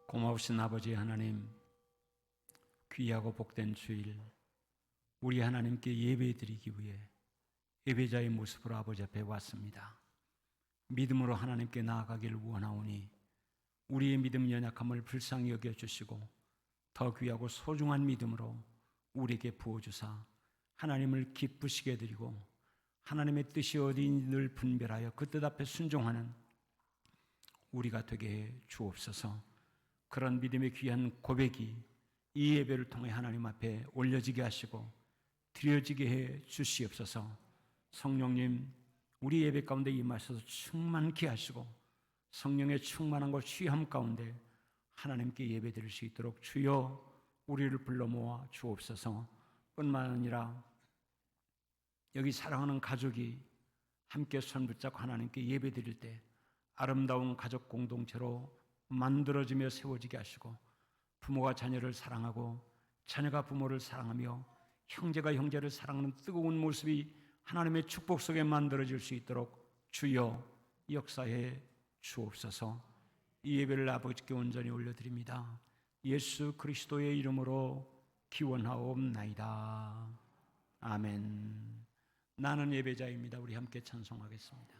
고마우신 아버지 하나님, 귀하고 복된 주일 우리 하나님께 예배드리기 위해 예배자의 모습으로 아버지 앞에 왔습니다. 믿음으로 하나님께 나아가기를 원하오니 우리의 믿음 연약함을 불쌍히 여겨주시고 더 귀하고 소중한 믿음으로 우리에게 부어주사 하나님을 기쁘시게 해드리고 하나님의 뜻이 어디인지 늘 분별하여 그 뜻 앞에 순종하는 우리가 되게 해 주옵소서. 그런 믿음의 귀한 고백이 이 예배를 통해 하나님 앞에 올려지게 하시고 드려지게 해 주시옵소서. 성령님, 우리 예배 가운데 임하셔서 충만케 하시고 성령의 충만함과 취함 가운데 하나님께 예배드릴 수 있도록 주여 우리를 불러 모아 주옵소서. 뿐만 아니라 여기 사랑하는 가족이 함께 손 붙잡고 하나님께 예배드릴 때 아름다운 가족 공동체로 만들어지며 세워지게 하시고 부모가 자녀를 사랑하고 자녀가 부모를 사랑하며 형제가 형제를 사랑하는 뜨거운 모습이 하나님의 축복 속에 만들어질 수 있도록 주여 역사해 주옵소서. 이 예배를 아버지께 온전히 올려드립니다. 예수 그리스도의 이름으로 기원하옵나이다. 아멘. 나는 예배자입니다. 우리 함께 찬송하겠습니다.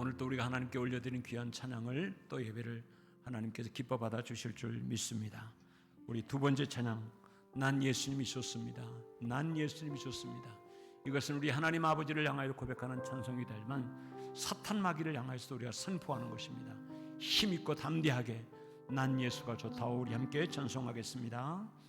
오늘 또 우리가 하나님께 올려드린 귀한 찬양을 또 예배를 하나님께서 기뻐 받아 주실 줄 믿습니다. 우리 두 번째 찬양, 난 예수님이 좋습니다. 난 예수님이 좋습니다. 이것은 우리 하나님 아버지를 향하여 고백하는 찬송이 되지만 사탄 마귀를 향하여서 우리가 선포하는 것입니다. 힘있고 담대하게 난 예수가 좋다고 우리 함께 찬송하겠습니다.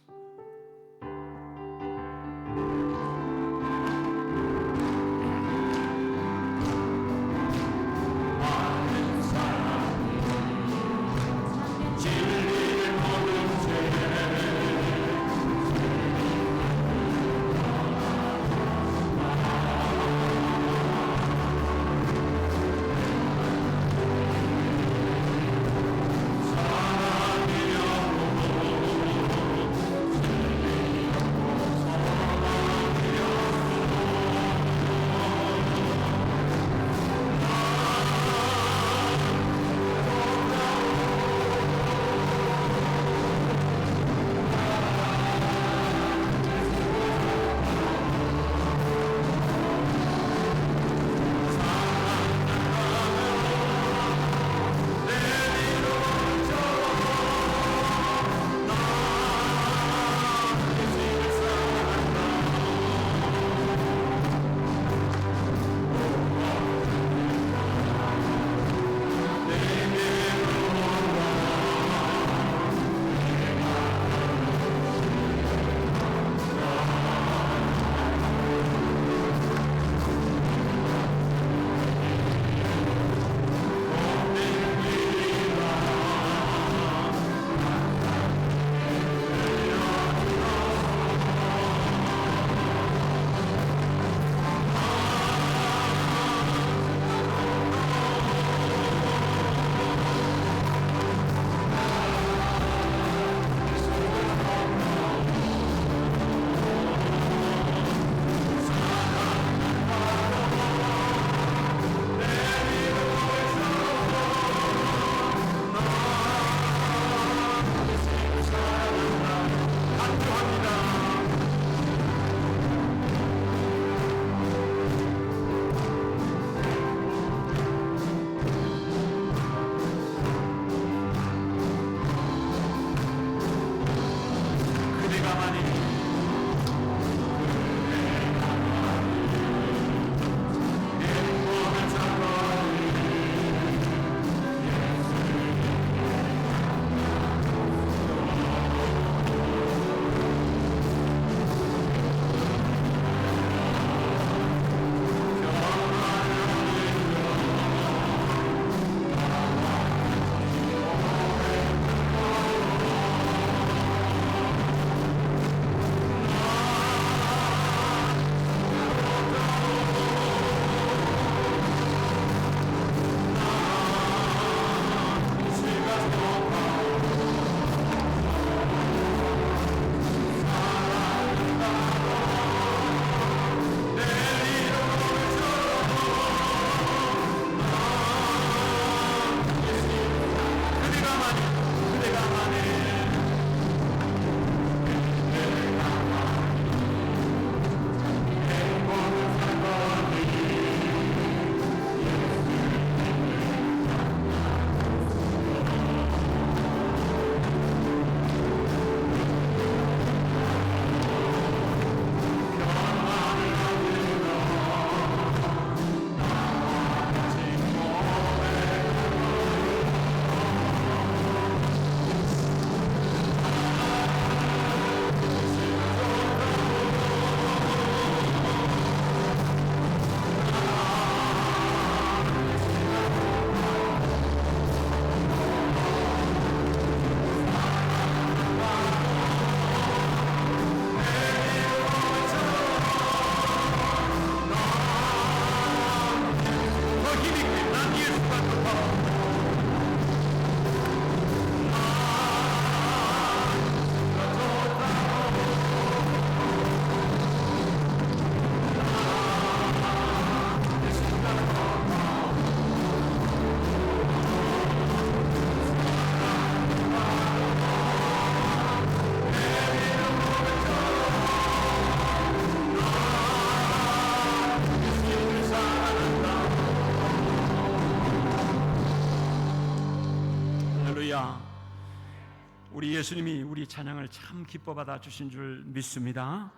우리 예수님이 우리 찬양을 참 기뻐 받아 주신 줄 믿습니다.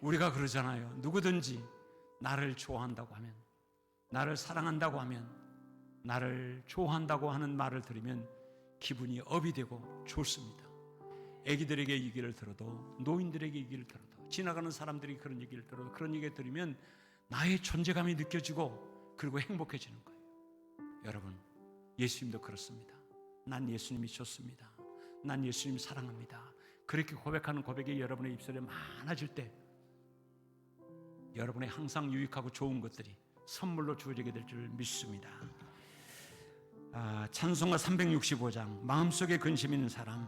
우리가 그러잖아요. 누구든지 나를 좋아한다고 하면, 나를 사랑한다고 하면, 나를 좋아한다고 하는 말을 들으면 기분이 업이 되고 좋습니다. 애기들에게 얘기를 들어도, 노인들에게 얘기를 들어도, 지나가는 사람들이 그런 얘기를 들어도, 그런 얘기를 들으면 나의 존재감이 느껴지고 그리고 행복해지는 거예요. 여러분, 예수님도 그렇습니다. 난 예수님이 좋습니다. 난 예수님 사랑합니다. 그렇게 고백하는 고백이 여러분의 입술에 많아질 때 여러분의 항상 유익하고 좋은 것들이 선물로 주어지게 될 줄 믿습니다. 찬송가 365장 마음속에 근심 있는 사람,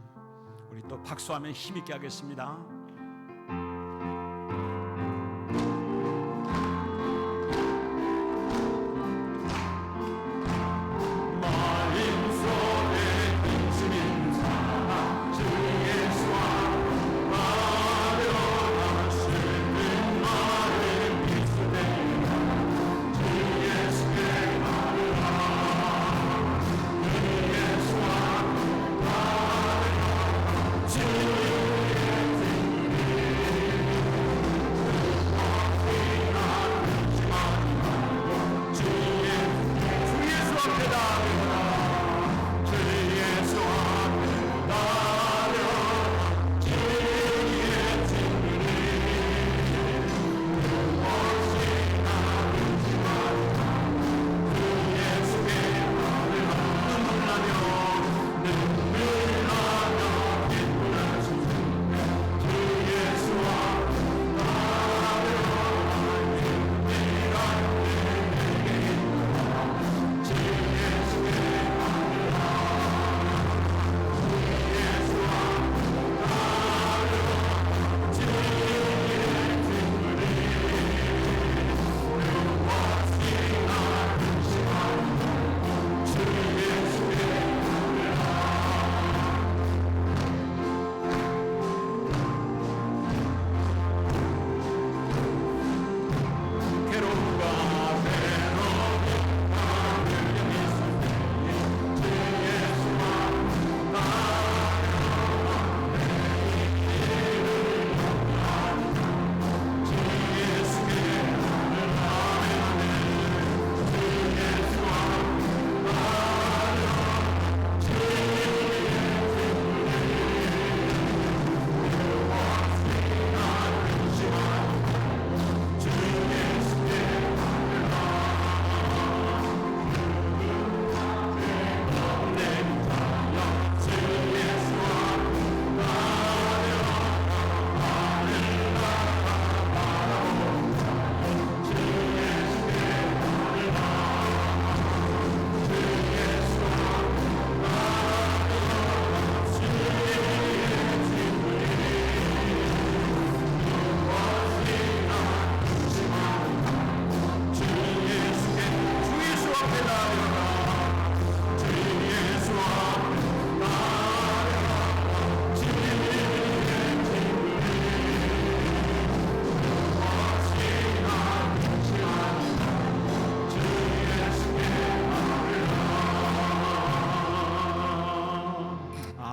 우리 또 박수하면 힘있게 하겠습니다.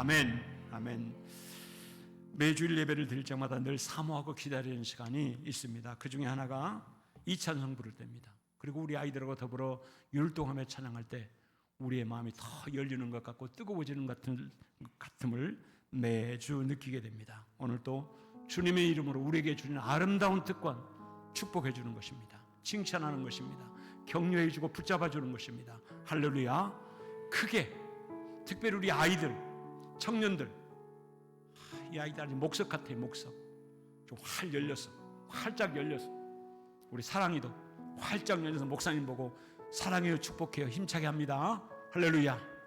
아멘, 아멘. 매주일 예배를 드릴 때마다 늘 사모하고 기다리는 시간이 있습니다. 그 중에 하나가 이 찬송 부를 때입니다. 그리고 우리 아이들하고 더불어 율동하며 찬양할 때 우리의 마음이 더 열리는 것 같고 뜨거워지는 것 같음을 매주 느끼게 됩니다. 오늘 또 주님의 이름으로 우리에게 주는 아름다운 특권 축복해 주는 것입니다. 칭찬하는 것입니다. 격려해 주고 붙잡아 주는 것입니다. 할렐루야. 크게, 특별히 우리 아이들, 청년들, 이 아이들 아주 목석 같아요. 목석 좀 활짝 열려서 우리 사랑이도 활짝 열려서 목사님 보고 사랑해요, 축복해요, 힘차게 합니다. 할렐루야.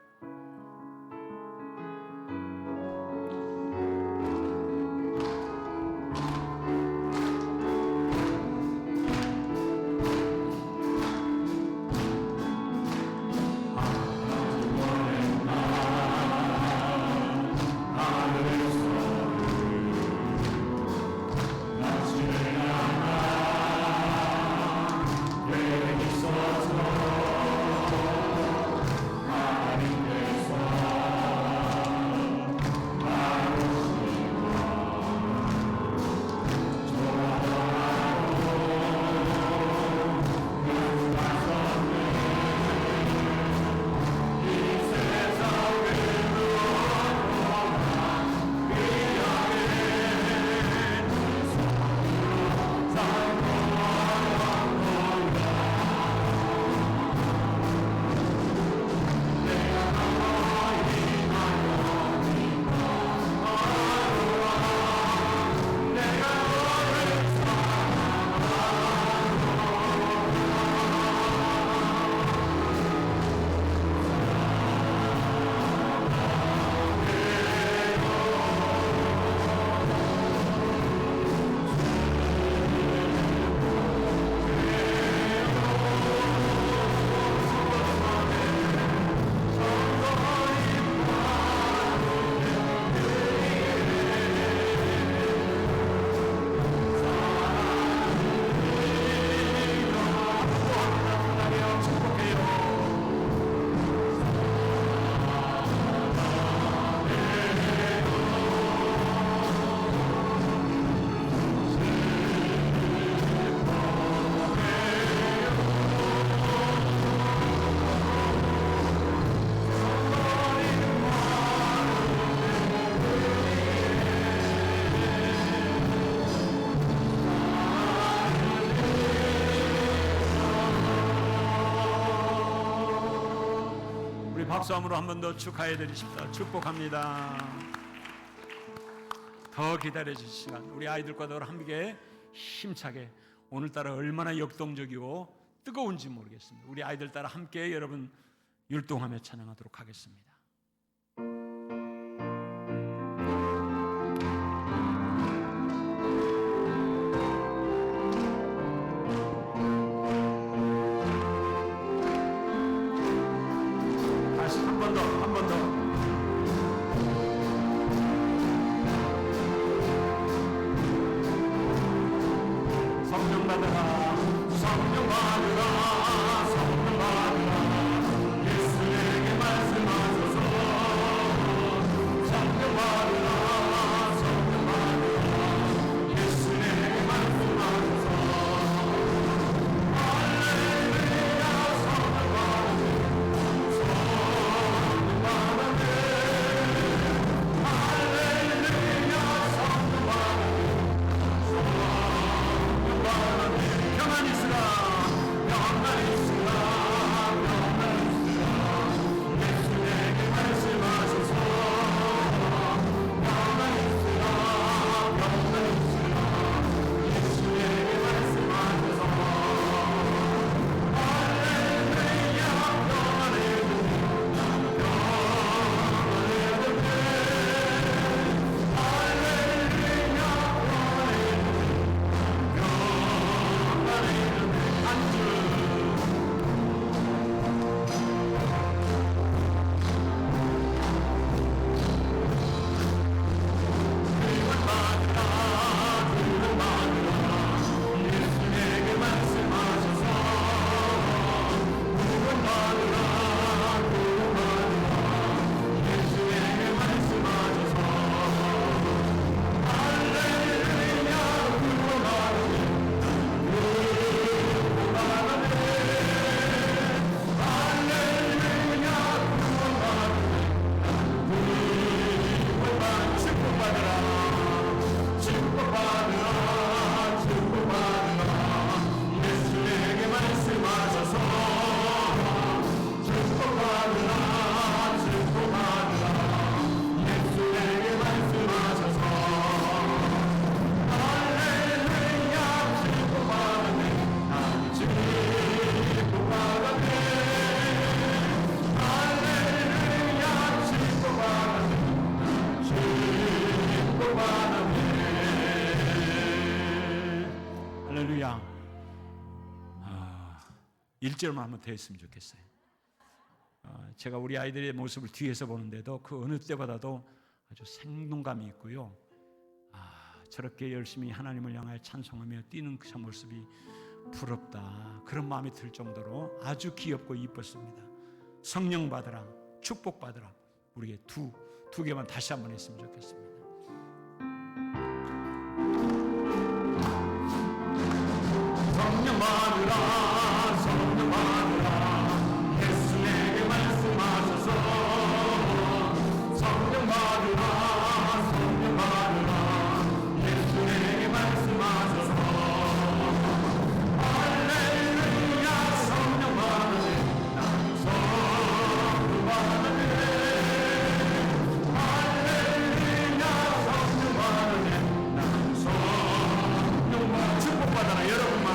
박수함으로 한 번 더 축하해 드리십니다. 축복합니다. 더 기다려 주실 시간, 우리 아이들과도 함께 힘차게, 오늘따라 얼마나 역동적이고 뜨거운지 모르겠습니다. 우리 아이들 따라 함께 여러분 율동하며 찬양하도록 하겠습니다. 다시 한 번 더, 한 번 더. 성령 받으라, 성령 받으라, 성령 받으라. 예수에게 말씀하소서. 성령 받으라, 성령 받으라. 예수에게 말씀하소서. 할렐루야, 성령 받으라, 성령 받으라. 할렐루야, 성령 받으라. 평안히 있으라, 평안히 있으라, 평안히 있으라. 예수에게 말씀하소서. 평안히 있으라, 평안히 있으라. 예수에게 말씀하소서. 할렐루야, 평안해졌네, 나는 평안해졌네. 할렐루야, 예수에게 말씀하소서. 예수에게 말씀하소서. 할렐루야, 축복받으라, 축복받으라, 축복받으라. 예수에게 말씀하소서. 축복받으라, 축복받으라. 예수에게 말씀하소서. 할렐루야, 축복받았네, 나는 축복받았네. 할렐루야, 축복받았네, 할렐루야. 1절만 한번 더 했으면 좋겠어요. 제가 우리 아이들의 모습을 뒤에서 보는데도 그 어느 때보다도 아주 생동감이 있고요. 저렇게 열심히 하나님을 향하여 찬송하며 뛰는 그 모습이 부럽다, 그런 마음이 들 정도로 아주 귀엽고 이뻤습니다. 성령 받으라, 축복 받으라. 우리에게 두 개만 다시 한번 했으면 좋겠습니다. 성령 받으라, 성령 받으라. 예수에게 말씀하소서. 성령 받으라, 성령 받으라. 예수에게 말씀하소서. 할렐루야, 성령 받으네, 나는 성령 받으네. 할렐루야, 성령 받으네, 나는 성령 받으네. 축복받아라, 여러분만.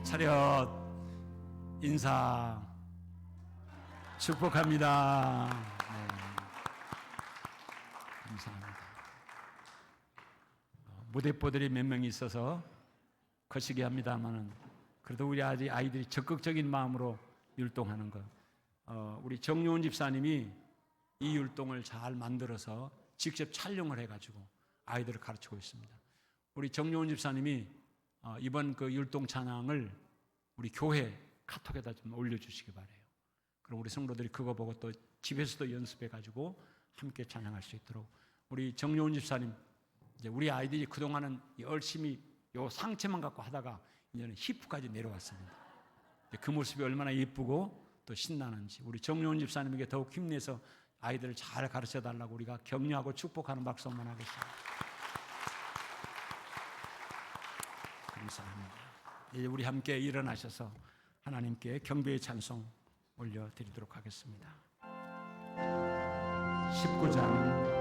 차렷 인사 축복합니다. 네. 감사합니다. 무대뽀들이 몇 명 있어서 거시기 합니다만은 그래도 우리 아이들이 적극적인 마음으로 율동하는 것. 우리 정요은 집사님이 이 율동을 잘 만들어서 직접 촬영을 해가지고 아이들을 가르치고 있습니다. 우리 정요은 집사님이 이번 그 율동 찬양을 우리 교회 카톡에다 좀 올려주시기 바래요. 그럼 우리 성도들이 그거 보고 또 집에서도 연습해가지고 함께 찬양할 수 있도록. 우리 정여운 집사님, 이제 우리 아이들이 그동안은 열심히 요 상체만 갖고 하다가 이제는 히프까지 내려왔습니다. 그 모습이 얼마나 예쁘고 또 신나는지 우리 정여운 집사님에게 더욱 힘내서 아이들을 잘 가르쳐 달라고 우리가 격려하고 축복하는 박수 한번 하겠습니다. 감사합니다. 이제 우리 함께 일어나셔서 하나님께 경배의 찬송 올려드리도록 하겠습니다. 19장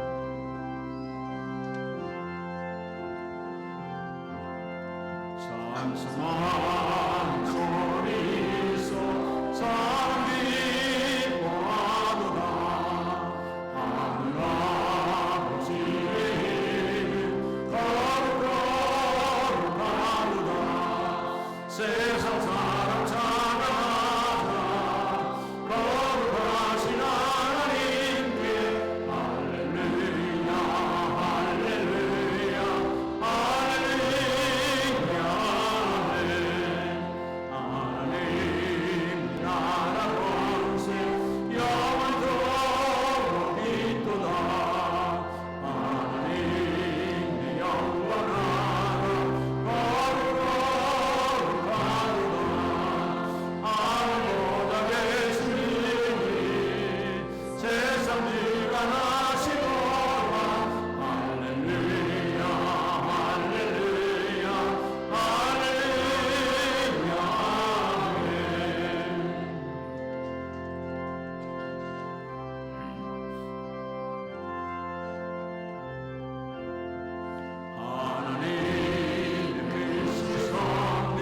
찬송한 소리소 사랑이 보아도다 하늘 아버지의 거룩하도다 세상 사람 찾아가자 거룩하신 하나님께 할렐루야 할렐루야 할렐루야 하나님 나라 권세 영원토록 있도다 하나님 영원하라 거룩하도다 하늘보다 계시니 세상 지가 나시도다 할렐루야 할렐루야 할렐루야 하나님의 시선이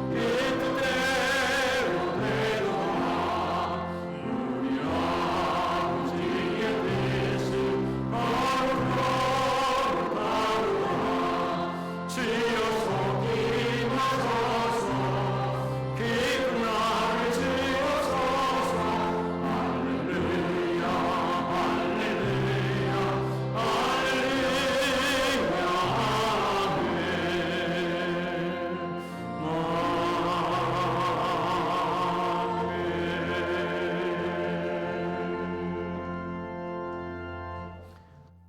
그 뜻대로 되도다 우리 아버지의 뜻은 거룩하도다 주여 속히 임하소서 깊은 나를 지어소서 할렐루야 할렐루야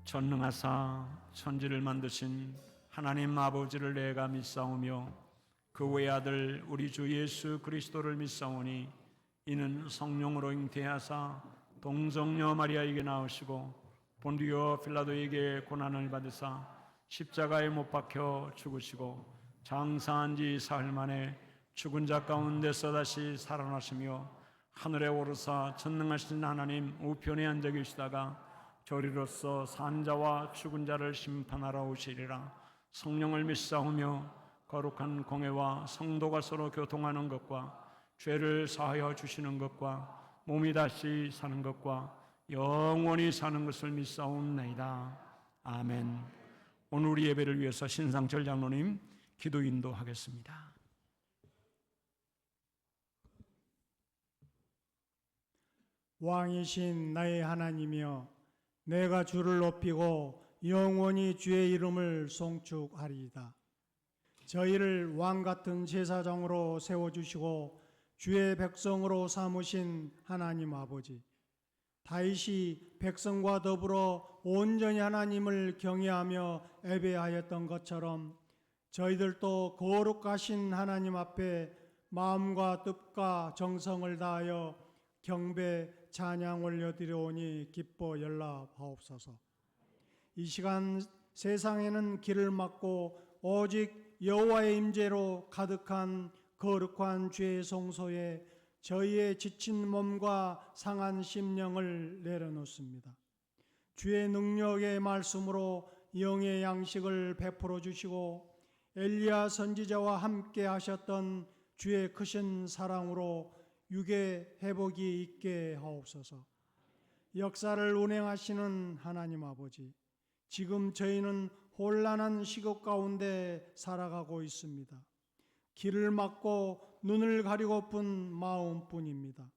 전능하사 천지를 만드신 하나님 아버지를 내가 믿사오며 그 외아들 우리 주 예수 그리스도를 믿사오니 이는 성령으로 잉태하사 동정녀 마리아에게 나오시고 본디오 필라도에게 고난을 받으사 십자가에 못 박혀 죽으시고 장사한 지 사흘 만에 죽은 자 가운데서 다시 살아나시며 하늘에 오르사 전능하신 하나님 우편에 앉아 계시다가 저리로서 산자와 죽은 자를 심판하러 오시리라. 성령을 믿사오며 거룩한 공회와 성도가 서로 교통하는 것과 죄를 사하여 주시는 것과 몸이 다시 사는 것과 영원히 사는 것을 믿사옵나이다. 아멘. 오늘 우리 예배를 위해서 신상철 장로님 기도 인도하겠습니다. 왕이신 나의 하나님이여, 내가 주를 높이고 영원히 주의 이름을 송축하리이다. 저희를 왕같은 제사장으로 세워주시고 주의 백성으로 삼으신 하나님 아버지, 다윗이 백성과 더불어 온전히 하나님을 경외하며 예배하였던 것처럼 저희들도 거룩하신 하나님 앞에 마음과 뜻과 정성을 다하여 경배 찬양 올려드려오니 기뻐 연락하옵소서. 이 시간 세상에는 길을 막고 오직 여호와의 임재로 가득한 거룩한 주의 성소에 저희의 지친 몸과 상한 심령을 내려놓습니다. 주의 능력의 말씀으로 영의 양식을 베풀어 주시고 엘리야 선지자와 함께 하셨던 주의 크신 사랑으로 육의 회복이 있게 하옵소서. 역사를 운행하시는 하나님 아버지, 지금 저희는 혼란한 시국 가운데 살아가고 있습니다. 길을 막고 눈을 가리고픈 마음뿐입니다.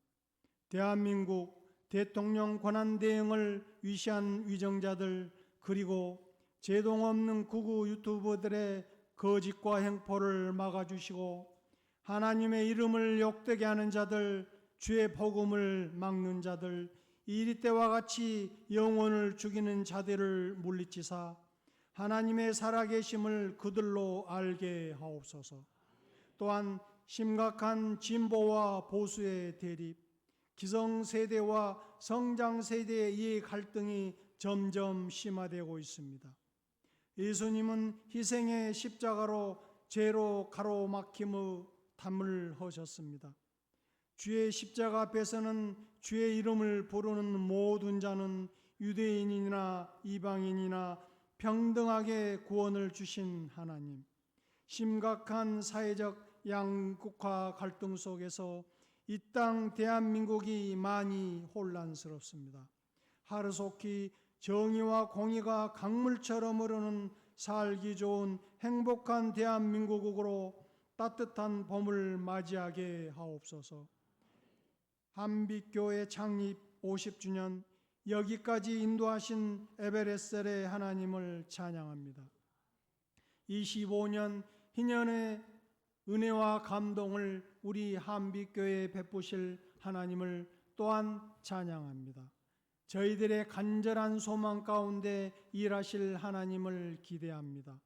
대한민국 대통령 권한 대행을 위시한 위정자들, 그리고 제동 없는 극우 유튜버들의 거짓과 행포를 막아주시고 하나님의 이름을 욕되게 하는 자들, 주의 복음을 막는 자들, 이리 때와 같이 영혼을 죽이는 자들을 물리치사 하나님의 살아계심을 그들로 알게 하옵소서. 또한 심각한 진보와 보수의 대립, 기성세대와 성장세대의 이 갈등이 점점 심화되고 있습니다. 예수님은 희생의 십자가로 죄로 가로막힘의 담을 허셨습니다. 주의 십자가 앞에서는 주의 이름을 부르는 모든 자는 유대인이나 이방인이나 평등하게 구원을 주신 하나님, 심각한 사회적 양극화 갈등 속에서 이 땅 대한민국이 많이 혼란스럽습니다. 하루속히 정의와 공의가 강물처럼 흐르는 살기 좋은 행복한 대한민국으로 따뜻한 봄을 맞이하게 하옵소서. 한빛교회 창립 50주년, 여기까지 인도하신 에베레셀의 하나님을 찬양합니다. 25년 희년의 은혜와 감동을 우리 한빛교회에 베푸실 하나님을 또한 찬양합니다. 저희들의 간절한 소망 가운데 일하실 하나님을 기대합니다.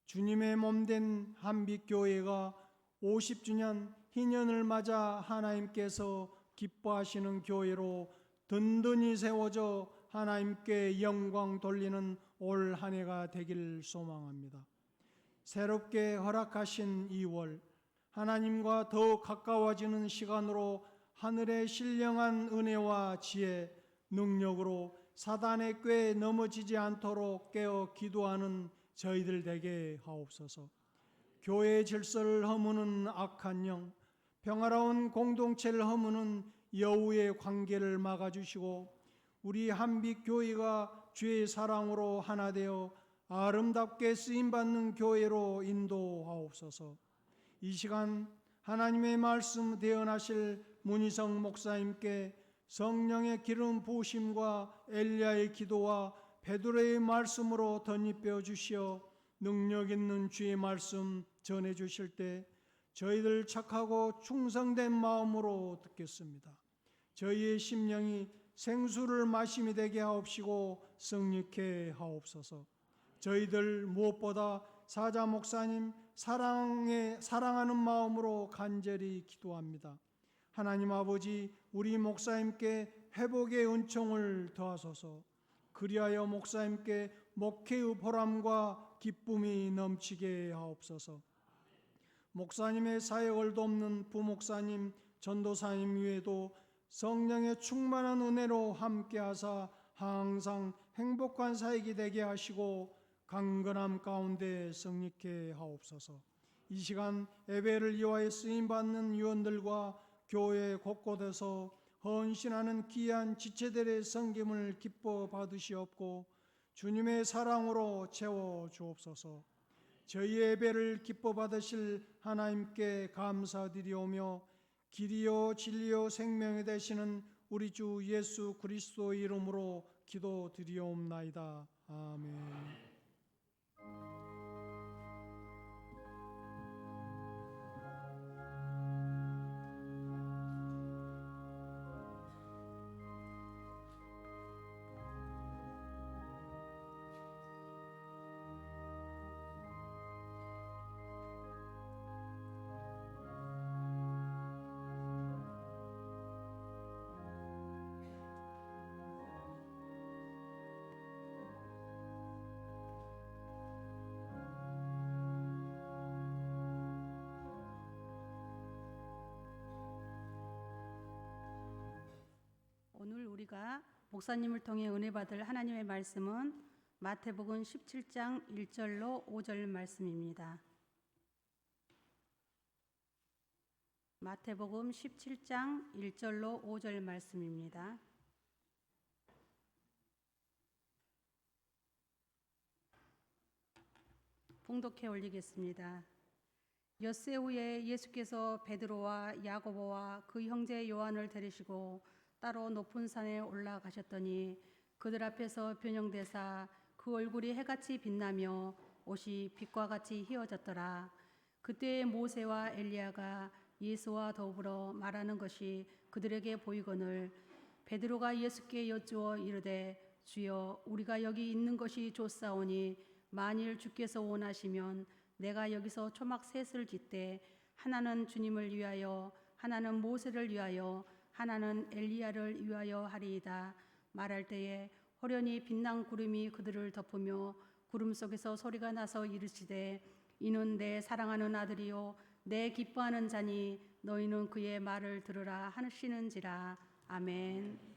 주님의 몸된 한빛교회가 50주년 희년을 맞아 하나님께서 기뻐하시는 교회로 든든히 세워져 하나님께 영광 돌리는 올 한 해가 되길 소망합니다. 새롭게 허락하신 2월, 하나님과 더욱 가까워지는 시간으로 하늘의 신령한 은혜와 지혜, 능력으로 사단의 꾀에 넘어지지 않도록 깨어 기도하는 저희들 되게 하옵소서. 교회의 질서를 허무는 악한 영, 평화로운 공동체를 허무는 여우의 관계를 막아주시고 우리 한빛교회가 주의 사랑으로 하나 되어 아름답게 쓰임받는 교회로 인도하옵소서. 이 시간 하나님의 말씀 대언하실 문희성 목사님께 성령의 기름 부으심과 엘리야의 기도와 베드로의 말씀으로 덧입혀 주시어 능력 있는 주의 말씀 전해 주실 때 저희들 착하고 충성된 마음으로 듣겠습니다. 저희의 심령이 생수를 마심이 되게 하옵시고 성립케 하옵소서. 저희들 무엇보다 사자 목사님 사랑하는 마음으로 간절히 기도합니다. 하나님 아버지, 우리 목사님께 회복의 은총을 더하소서. 그리하여 목사님께 목회의 보람과 기쁨이 넘치게 하옵소서. 목사님의 사역을 돕는 부목사님, 전도사님 외에도 성령의 충만한 은혜로 함께하사 항상 행복한 사역이 되게 하시고 강건함 가운데 성립케 하옵소서. 이 시간 예배를 위하여 쓰임받는 위원들과 교회 곳곳에서 헌신하는 귀한 지체들의 섬김을 기뻐 받으시옵고 주님의 사랑으로 채워 주옵소서. 저희 예배를 기뻐 받으실 하나님께 감사드리오며 길이요 진리요 생명이 되시는 우리 주 예수 그리스도의 이름으로 기도드리옵나이다. 아멘. 오늘 우리가 목사님을 통해 은혜 받을 하나님의 말씀은 마태복음 17장 1절로 5절 말씀입니다. 마태복음 17장 1절로 5절 말씀입니다. 봉독해 올리겠습니다. 엿새 후에 예수께서 베드로와 야고보와 그 형제 요한을 데리시고 따로 높은 산에 올라가셨더니 그들 앞에서 변형되사 그 얼굴이 해같이 빛나며 옷이 빛과 같이 휘어졌더라. 그때 모세와 엘리야가 예수와 더불어 말하는 것이 그들에게 보이거늘 베드로가 예수께 여쭈어 이르되 주여 우리가 여기 있는 것이 좋사오니 만일 주께서 원하시면 내가 여기서 초막 셋을 짓되 하나는 주님을 위하여 하나는 모세를 위하여 하나는 엘리야를 위하여 하리이다. 말할 때에 호련히 빛난 구름이 그들을 덮으며 구름 속에서 소리가 나서 이르시되 이는 내 사랑하는 아들이요 내 기뻐하는 자니 너희는 그의 말을 들으라 하시는지라. 아멘.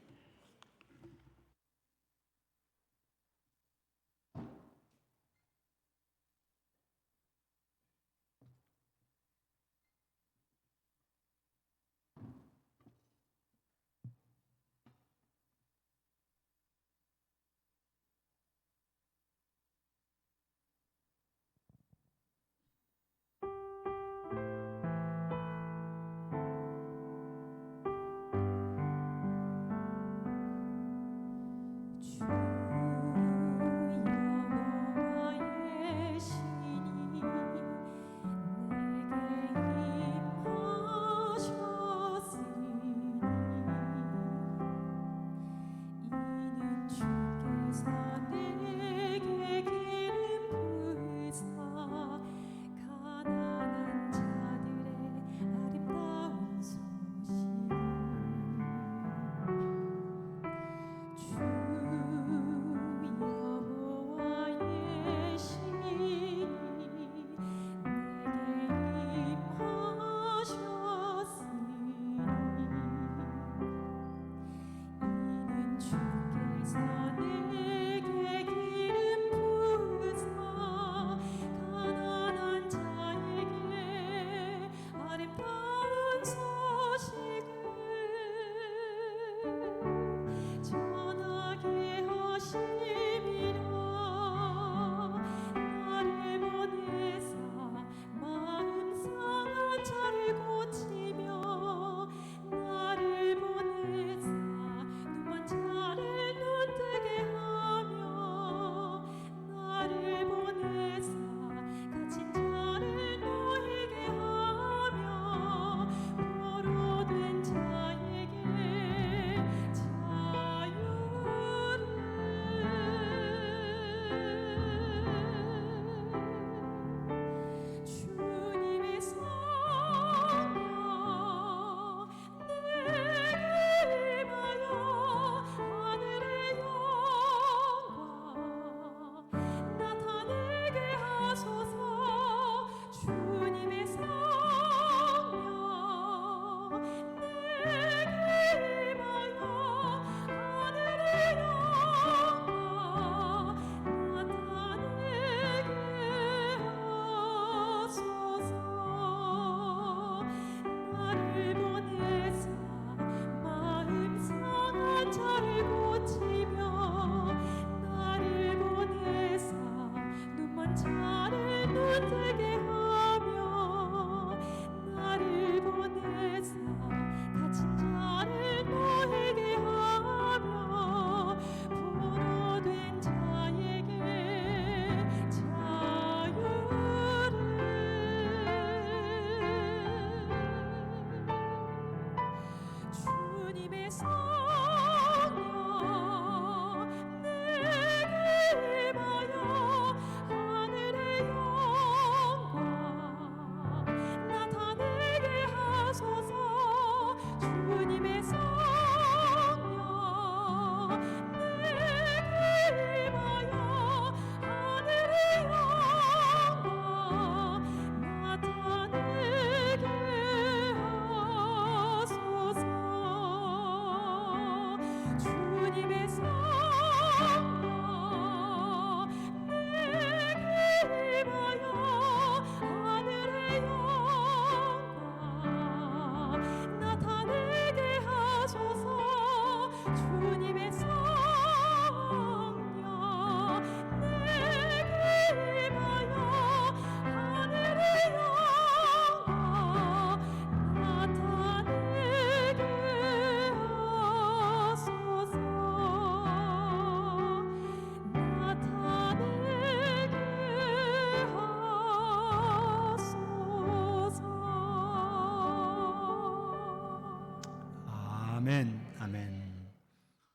아멘, 아멘.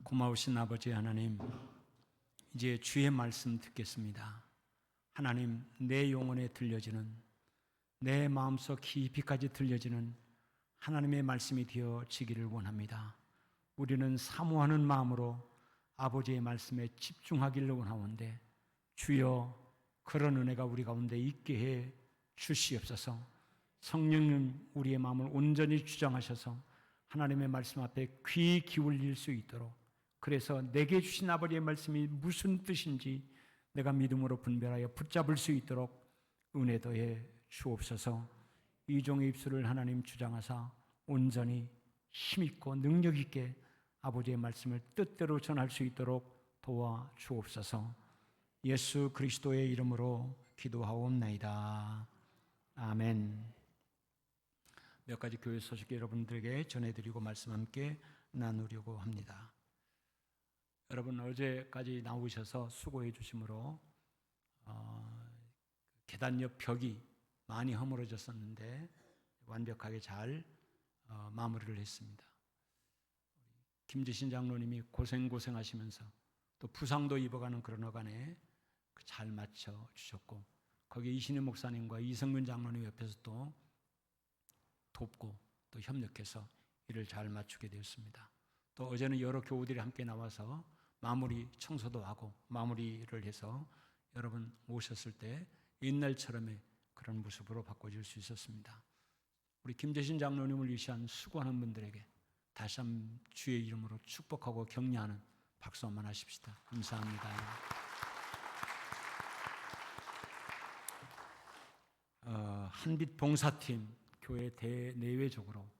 고마우신 아버지 하나님, 이제 주의 말씀 듣겠습니다. 하나님, 내 영혼에 들려지는, 내 마음속 깊이까지 들려지는 하나님의 말씀이 되어지기를 원합니다. 우리는 사모하는 마음으로 아버지의 말씀에 집중하기를 원하는데 주여 그런 은혜가 우리 가운데 있게 해 주시옵소서. 성령님 우리의 마음을 온전히 주장하셔서 하나님의 말씀 앞에 귀 기울일 수 있도록, 그래서 내게 주신 아버지의 말씀이 무슨 뜻인지 내가 믿음으로 분별하여 붙잡을 수 있도록 은혜 더해 주옵소서. 이 종의 입술을 하나님 주장하사 온전히 힘있고 능력있게 아버지의 말씀을 뜻대로 전할 수 있도록 도와 주옵소서. 예수 그리스도의 이름으로 기도하옵나이다. 아멘. 몇 가지 교회 소식 여러분들에게 전해드리고 말씀 함께 나누려고 합니다. 여러분, 어제까지 나오셔서 수고해 주심으로 계단 옆 벽이 많이 허물어졌었는데 완벽하게 잘 마무리를 했습니다. 김지신 장로님이 고생하시면서 또 부상도 입어가는 그런 어간에 잘 맞춰 주셨고, 거기에 이신희 목사님과 이성근 장로님 옆에서 또 돕고 또 협력해서 일을 잘 맞추게 되었습니다. 또 어제는 여러 교우들이 함께 나와서 마무리 청소도 하고 마무리를 해서 여러분 오셨을 때 옛날처럼의 그런 모습으로 바꿔줄 수 있었습니다. 우리 김재신 장로님을 위시한 수고하는 분들에게 다시 한번 주의 이름으로 축복하고 격려하는 박수 한번 하십시다. 감사합니다. 한빛 봉사팀 교회 대내외적으로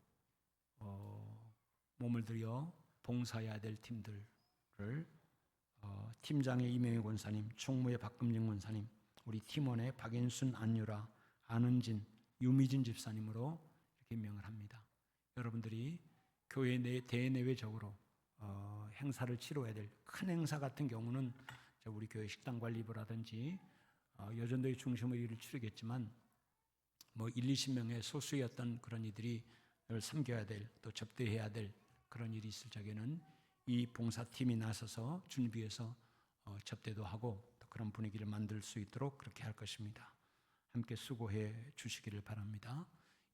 몸을 들여 봉사해야 될 팀들을 팀장의 이명희 권사님, 총무의 박금진 권사님, 우리 팀원의 박인순, 안유라, 안은진, 유미진 집사님으로 이렇게 명을 합니다. 여러분들이 교회 대내외적으로 행사를 치러야 될 큰 행사 같은 경우는 우리 교회 식당 관리부라든지 여전도의 중심의 일을 치르겠지만 1, 20명의 소수였던 그런 이들이 섬겨야 될, 또 접대해야 될 그런 일이 있을 적에는 이 봉사팀이 나서서 준비해서 접대도 하고 또 그런 분위기를 만들 수 있도록 그렇게 할 것입니다. 함께 수고해 주시기를 바랍니다.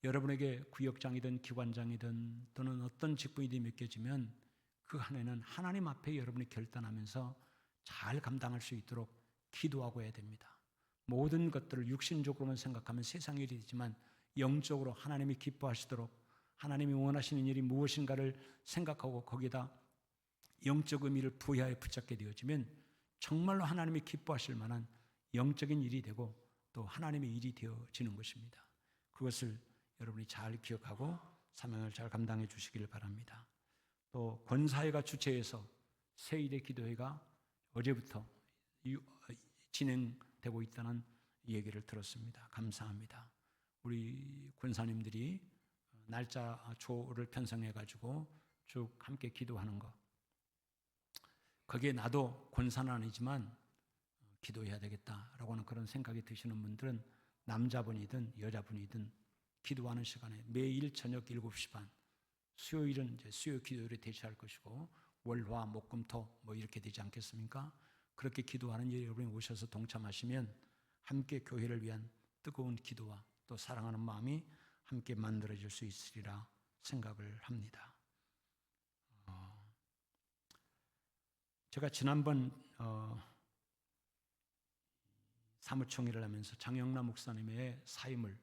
여러분에게 구역장이든 기관장이든 또는 어떤 직분이든 맡겨지면 그 안에는 하나님 앞에 여러분이 결단하면서 잘 감당할 수 있도록 기도하고 해야 됩니다. 모든 것들을 육신적으로만 생각하면 세상 일이 되지만 영적으로 하나님이 기뻐하시도록 하나님이 원하시는 일이 무엇인가를 생각하고 거기에다 영적 의미를 부여하여 붙잡게 되어지면 정말로 하나님이 기뻐하실 만한 영적인 일이 되고 또 하나님의 일이 되어지는 것입니다. 그것을 여러분이 잘 기억하고 사명을 잘 감당해 주시기를 바랍니다. 또 권사회가 주최해서 세일의 기도회가 어제부터 진행되고 있다는 얘기를 들었습니다. 감사합니다. 우리 권사님들이 날짜초를 편성해 가지고 쭉 함께 기도하는 것, 거기에 나도 권사는 아니지만 기도해야 되겠다라고 하는 그런 생각이 드시는 분들은 남자분이든 여자분이든 기도하는 시간에 매일 저녁 7시 반, 수요일은 이제 수요 기도를 대체할 것이고 월화 목금토 이렇게 되지 않겠습니까? 그렇게 기도하는 일에 여러분이 오셔서 동참하시면 함께 교회를 위한 뜨거운 기도와 또 사랑하는 마음이 함께 만들어질 수 있으리라 생각을 합니다. 제가 지난번 사무총회를 하면서 장영남 목사님의 사임을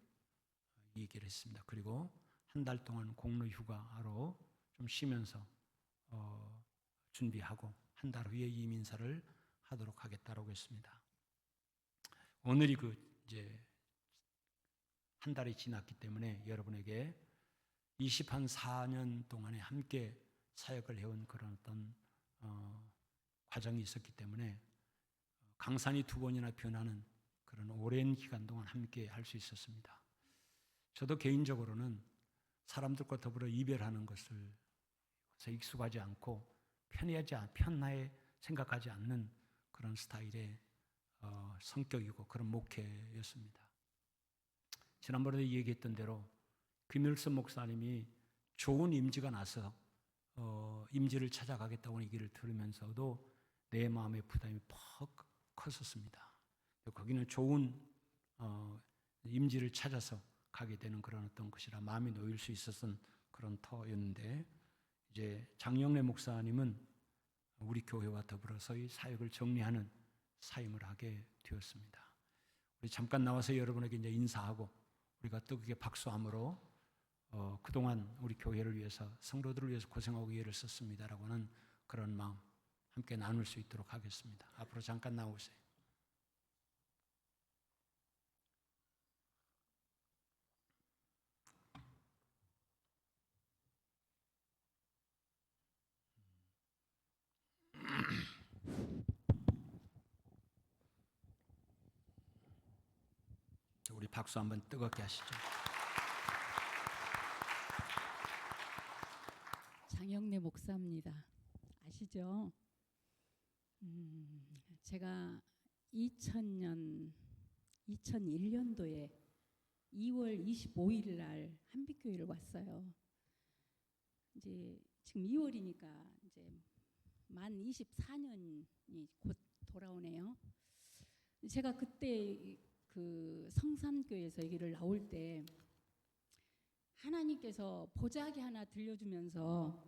얘기를 했습니다. 그리고 한 달 동안 공로휴가로 좀 쉬면서 준비하고 한 달 후에 이민사를 하도록 하겠다라고 했습니다. 오늘이 이제 한 달이 지났기 때문에 여러분에게 24년 동안에 함께 사역을 해온 그런 어떤 과정이 있었기 때문에 강산이 2번이나 변하는 그런 오랜 기간 동안 함께 할 수 있었습니다. 저도 개인적으로는 사람들과 더불어 이별하는 것을 익숙하지 않고 편하게 생각하지 않는 그런 스타일의 성격이고 그런 목회였습니다. 지난번에 얘기했던 대로 김일성 목사님이 좋은 임지가 나서 임지를 찾아가겠다고 얘기를 들으면서도 내 마음의 부담이 퍽 컸었습니다. 거기는 좋은 임지를 찾아서 가게 되는 그런 어떤 것이라 마음이 놓일 수 있었던 그런 터였는데, 이제 장영래 목사님은 우리 교회와 더불어서 이 사역을 정리하는 사임을 하게 되었습니다. 우리 잠깐 나와서 여러분에게 이제 인사하고 우리가 뜨겁게 박수함으로 그동안 우리 교회를 위해서, 성도들을 위해서 고생하고 애를 썼습니다라고는 그런 마음 함께 나눌 수 있도록 하겠습니다. 앞으로 잠깐 나오세요. 우리 박수 한번 뜨겁게 하시죠. 장영래 목사입니다. 아시죠? 제가 2001년도에 2월 25일 날 한빛교회를 왔어요. 이제 지금 2월이니까 이제 만 24년이 곧 돌아오네요. 제가 그때 그 성산교회에서 얘기를 나올 때 하나님께서 보자기 하나 들려주면서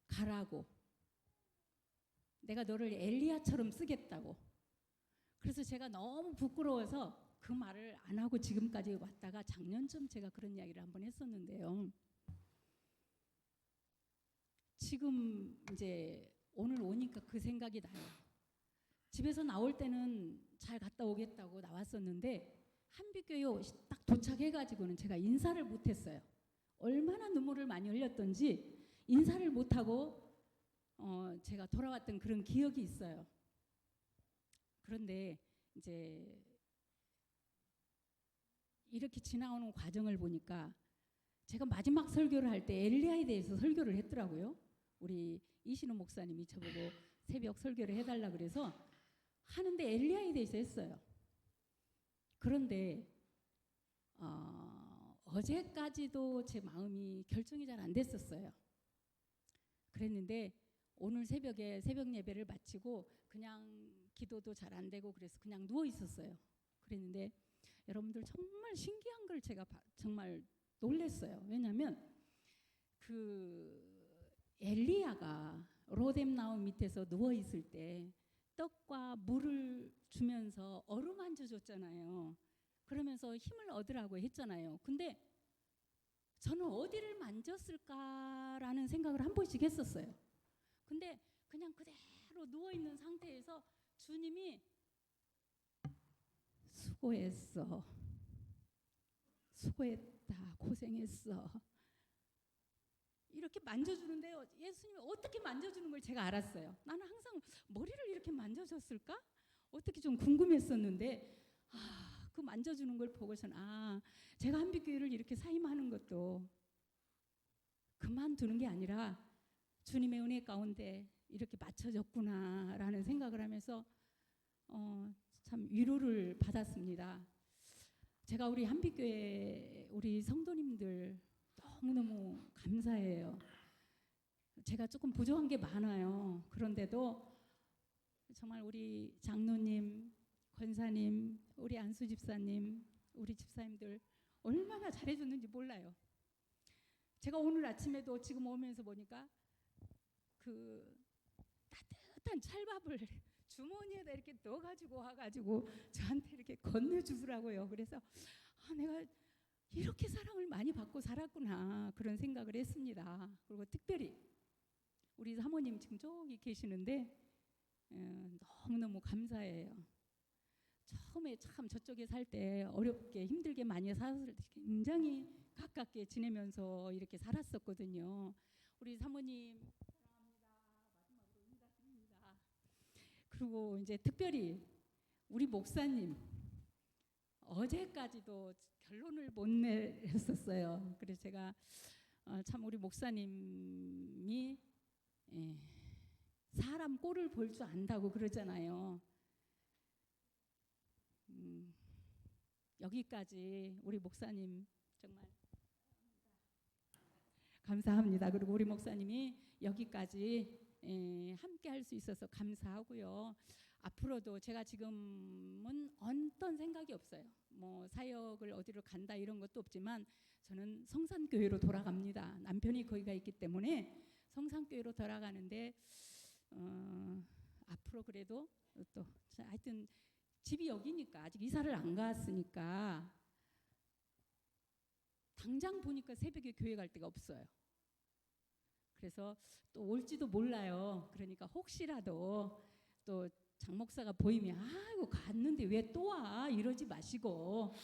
가라고, 내가 너를 엘리야처럼 쓰겠다고. 그래서 제가 너무 부끄러워서 그 말을 안 하고 지금까지 왔다가 작년쯤 제가 그런 이야기를 한번 했었는데요. 지금 이제 오늘 오니까 그 생각이 나요. 집에서 나올 때는 잘 갔다 오겠다고 나왔었는데 한빛교회 딱 도착해가지고는 제가 인사를 못했어요. 얼마나 눈물을 많이 흘렸던지 인사를 못하고 제가 돌아왔던 그런 기억이 있어요. 그런데 이제 이렇게 지나오는 과정을 보니까 제가 마지막 설교를 할 때 엘리야에 대해서 설교를 했더라고요. 우리 이신우 목사님이 저보고 새벽 설교를 해달라 그래서 하는데 엘리야에 대해서 했어요. 그런데 어제까지도 제 마음이 결정이 잘 안 됐었어요. 그랬는데 오늘 새벽에 새벽 예배를 마치고 그냥 기도도 잘 안 되고 그래서 그냥 누워 있었어요. 그랬는데 여러분들 정말 신기한 걸 제가 정말 놀랐어요. 왜냐하면 그 엘리야가 로뎀 나무 밑에서 누워 있을 때 떡과 물을 주면서 어루만져 줬잖아요. 그러면서 힘을 얻으라고 했잖아요. 근데 저는 어디를 만졌을까라는 생각을 한 번씩 했었어요. 근데 그냥 그대로 누워있는 상태에서 주님이 수고했어, 수고했다, 고생했어 이렇게 만져주는데요. 예수님이 어떻게 만져주는 걸 제가 알았어요. 나는 항상 머리를 이렇게 만져줬을까? 어떻게 좀 궁금했었는데 그 만져주는 걸 보고서는 제가 한빛교회를 이렇게 사임하는 것도 그만두는 게 아니라 주님의 은혜 가운데 이렇게 맞춰졌구나라는 생각을 하면서 참 위로를 받았습니다. 제가 우리 한빛교회 우리 성도님들 너무너무 감사해요. 제가 조금 부족한 게 많아요. 그런데도 정말 우리 장로님, 권사님, 우리 안수 집사님, 우리 집사님들 얼마나 잘해줬는지 몰라요. 제가 오늘 아침에도 지금 오면서 보니까 그 따뜻한 찰밥을 주머니에다 이렇게 넣어가지고 와가지고 저한테 이렇게 건네주더라고요. 그래서 내가 이렇게 사랑을 많이 받고 살았구나 그런 생각을 했습니다. 그리고 특별히 우리 사모님 지금 저기 계시는데 너무너무 감사해요. 처음에 참 저쪽에 살 때 어렵게 힘들게 많이 살았을 때 굉장히 가깝게 지내면서 이렇게 살았었거든요. 우리 사모님 사랑합니다. 마지막으로 인사드립니다. 그리고 이제 특별히 우리 목사님 어제까지도 결론을 못 내렸었어요. 그래서 제가 참 우리 목사님이 사람 꼴을 볼 줄 안다고 그러잖아요. 여기까지 우리 목사님 정말 감사합니다. 그리고 우리 목사님이 여기까지 함께 할 수 있어서 감사하고요. 앞으로도 제가 지금은 어떤 생각이 없어요. 뭐 사역을 어디로 간다 이런 것도 없지만 저는 성산교회로 돌아갑니다. 남편이 거기가 있기 때문에 성산교회로 돌아가는데 앞으로 그래도 또 하여튼 집이 여기니까 아직 이사를 안 갔으니까 당장 보니까 새벽에 교회 갈 데가 없어요. 그래서 또 올지도 몰라요. 그러니까 혹시라도 또 장 목사가 보이면 아이고 갔는데 왜 또 와? 이러지 마시고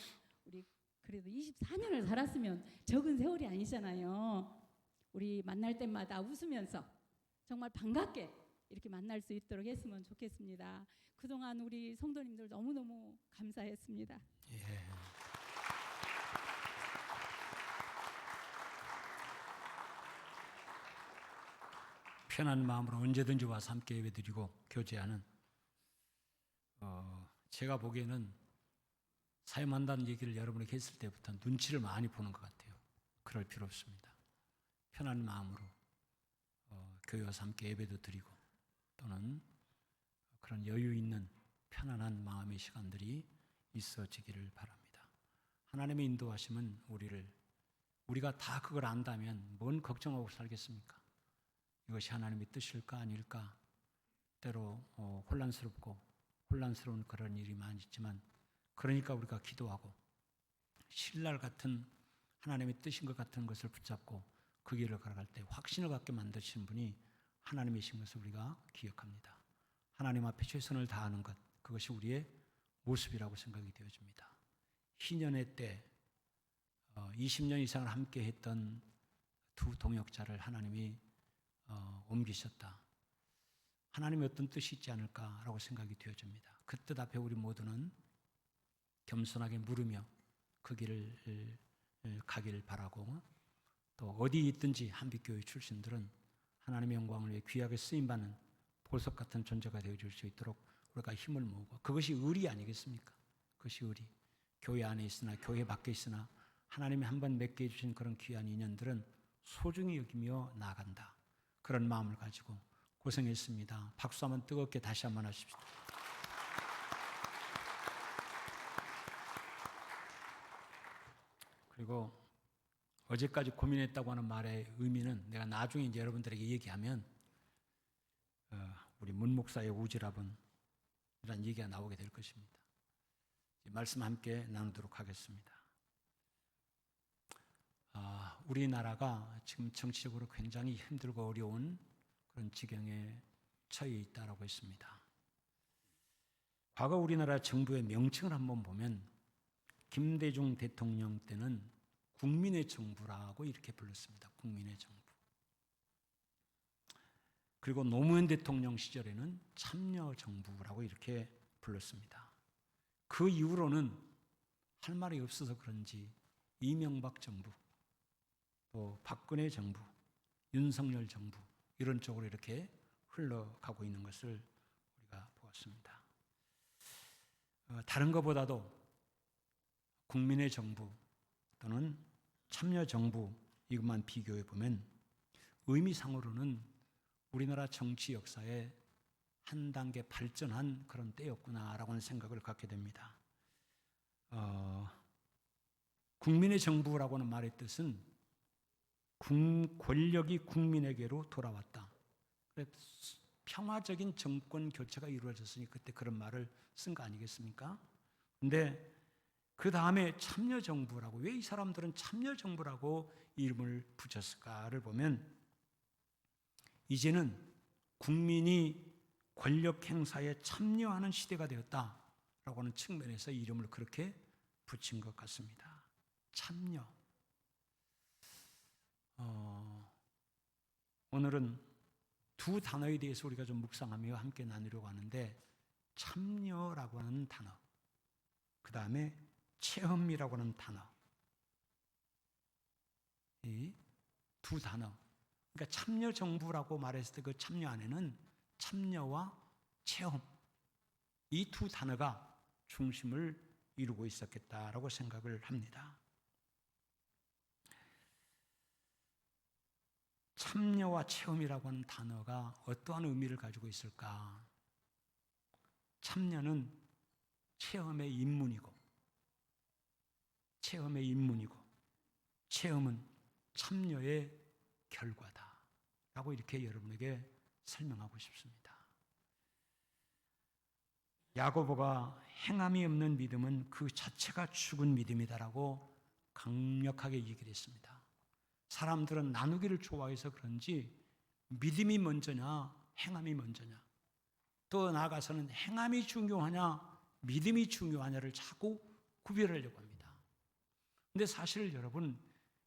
우리 그래도 24년을 살았으면 적은 세월이 아니잖아요. 우리 만날 때마다 웃으면서 정말 반갑게 이렇게 만날 수 있도록 했으면 좋겠습니다. 그동안 우리 성도님들 너무너무 감사했습니다. 예. 편한 마음으로 언제든지 와서 함께 예배드리고 교제하는 제가 보기에는 사임한다는 얘기를 여러분에게 했을 때부터 눈치를 많이 보는 것 같아요. 그럴 필요 없습니다. 편한 마음으로 교회 와서 함께 예배도 드리고 또는 그런 여유 있는 편안한 마음의 시간들이 있어지기를 바랍니다. 하나님의 인도하심은 우리가 다 그걸 안다면 뭔 걱정하고 살겠습니까? 이것이 하나님의 뜻일까 아닐까 때로 혼란스러운 그런 일이 많이 있지만 그러니까 우리가 기도하고 신랄 같은 하나님의 뜻인 것 같은 것을 붙잡고 그 길을 걸어갈 때 확신을 갖게 만드시는 분이 하나님이신 것을 우리가 기억합니다. 하나님 앞에 최선을 다하는 것, 그것이 우리의 모습이라고 생각이 되어집니다. 희년의 때 20년 이상을 함께 했던 두 동역자를 하나님이 옮기셨다. 하나님의 어떤 뜻이 있지 않을까라고 생각이 되어집니다. 그 뜻 앞에 우리 모두는 겸손하게 물으며 그 길을 가기를 바라고 또 어디 있든지 한빛교회 출신들은 하나님의 영광을 위해 귀하게 쓰임받는 보석 같은 존재가 되어줄 수 있도록 우리가 힘을 모으고 그것이 의리 아니겠습니까? 그것이 의리. 교회 안에 있으나 교회 밖에 있으나 하나님이 한번 맺게 해주신 그런 귀한 인연들은 소중히 여기며 나아간다. 그런 마음을 가지고 고생했습니다. 박수 한번 뜨겁게 다시 한번 하십시오. 그리고 어제까지 고민했다고 하는 말의 의미는 내가 나중에 이제 여러분들에게 얘기하면 우리 문 목사의 오지랖은 이런 얘기가 나오게 될 것입니다. 말씀 함께 나누도록 하겠습니다. 우리나라가 지금 정치적으로 굉장히 힘들고 어려운 그런 지경에 처해 있다라고 했습니다. 과거 우리나라 정부의 명칭을 한번 보면 김대중 대통령 때는 국민의 정부라고 이렇게 불렀습니다. 국민의 정부. 그리고 노무현 대통령 시절에는 참여정부라고 이렇게 불렀습니다. 그 이후로는 할 말이 없어서 그런지 이명박 정부, 또 박근혜 정부, 윤석열 정부 이런 쪽으로 이렇게 흘러가고 있는 것을 우리가 보았습니다. 다른 것보다도 국민의 정부 또는 참여정부 이것만 비교해 보면 의미상으로는 우리나라 정치 역사에 한 단계 발전한 그런 때였구나라고 하는 생각을 갖게 됩니다. 국민의 정부라고 하는 말의 뜻은 권력이 국민에게로 돌아왔다. 평화적인 정권 교체가 이루어졌으니 그때 그런 말을 쓴 거 아니겠습니까? 근데 그 다음에 참여정부라고, 왜 이 사람들은 참여정부라고 이름을 붙였을까를 보면 이제는 국민이 권력 행사에 참여하는 시대가 되었다라고 하는 측면에서 이름을 그렇게 붙인 것 같습니다. 참여. 오늘은 두 단어에 대해서 우리가 좀 묵상하며 함께 나누려고 하는데 참여라고 하는 단어, 그 다음에 체험이라고 하는 단어, 이 두 단어, 그러니까 참여정부라고 말했을 때 그 참여 안에는 참여와 체험, 이 두 단어가 중심을 이루고 있었겠다라고 생각을 합니다. 참여와 체험이라고 하는 단어가 어떠한 의미를 가지고 있을까? 참여는 체험의 입문이고, 체험은 참여의 결과다 라고 이렇게 여러분에게 설명하고 싶습니다. 야고보가 행함이 없는 믿음은 그 자체가 죽은 믿음이다라고 강력하게 얘기를 했습니다. 사람들은 나누기를 좋아해서 그런지 믿음이 먼저냐 행함이 먼저냐, 또 나아가서는 행함이 중요하냐 믿음이 중요하냐를 자꾸 구별하려고 합니다. 근데 사실 여러분,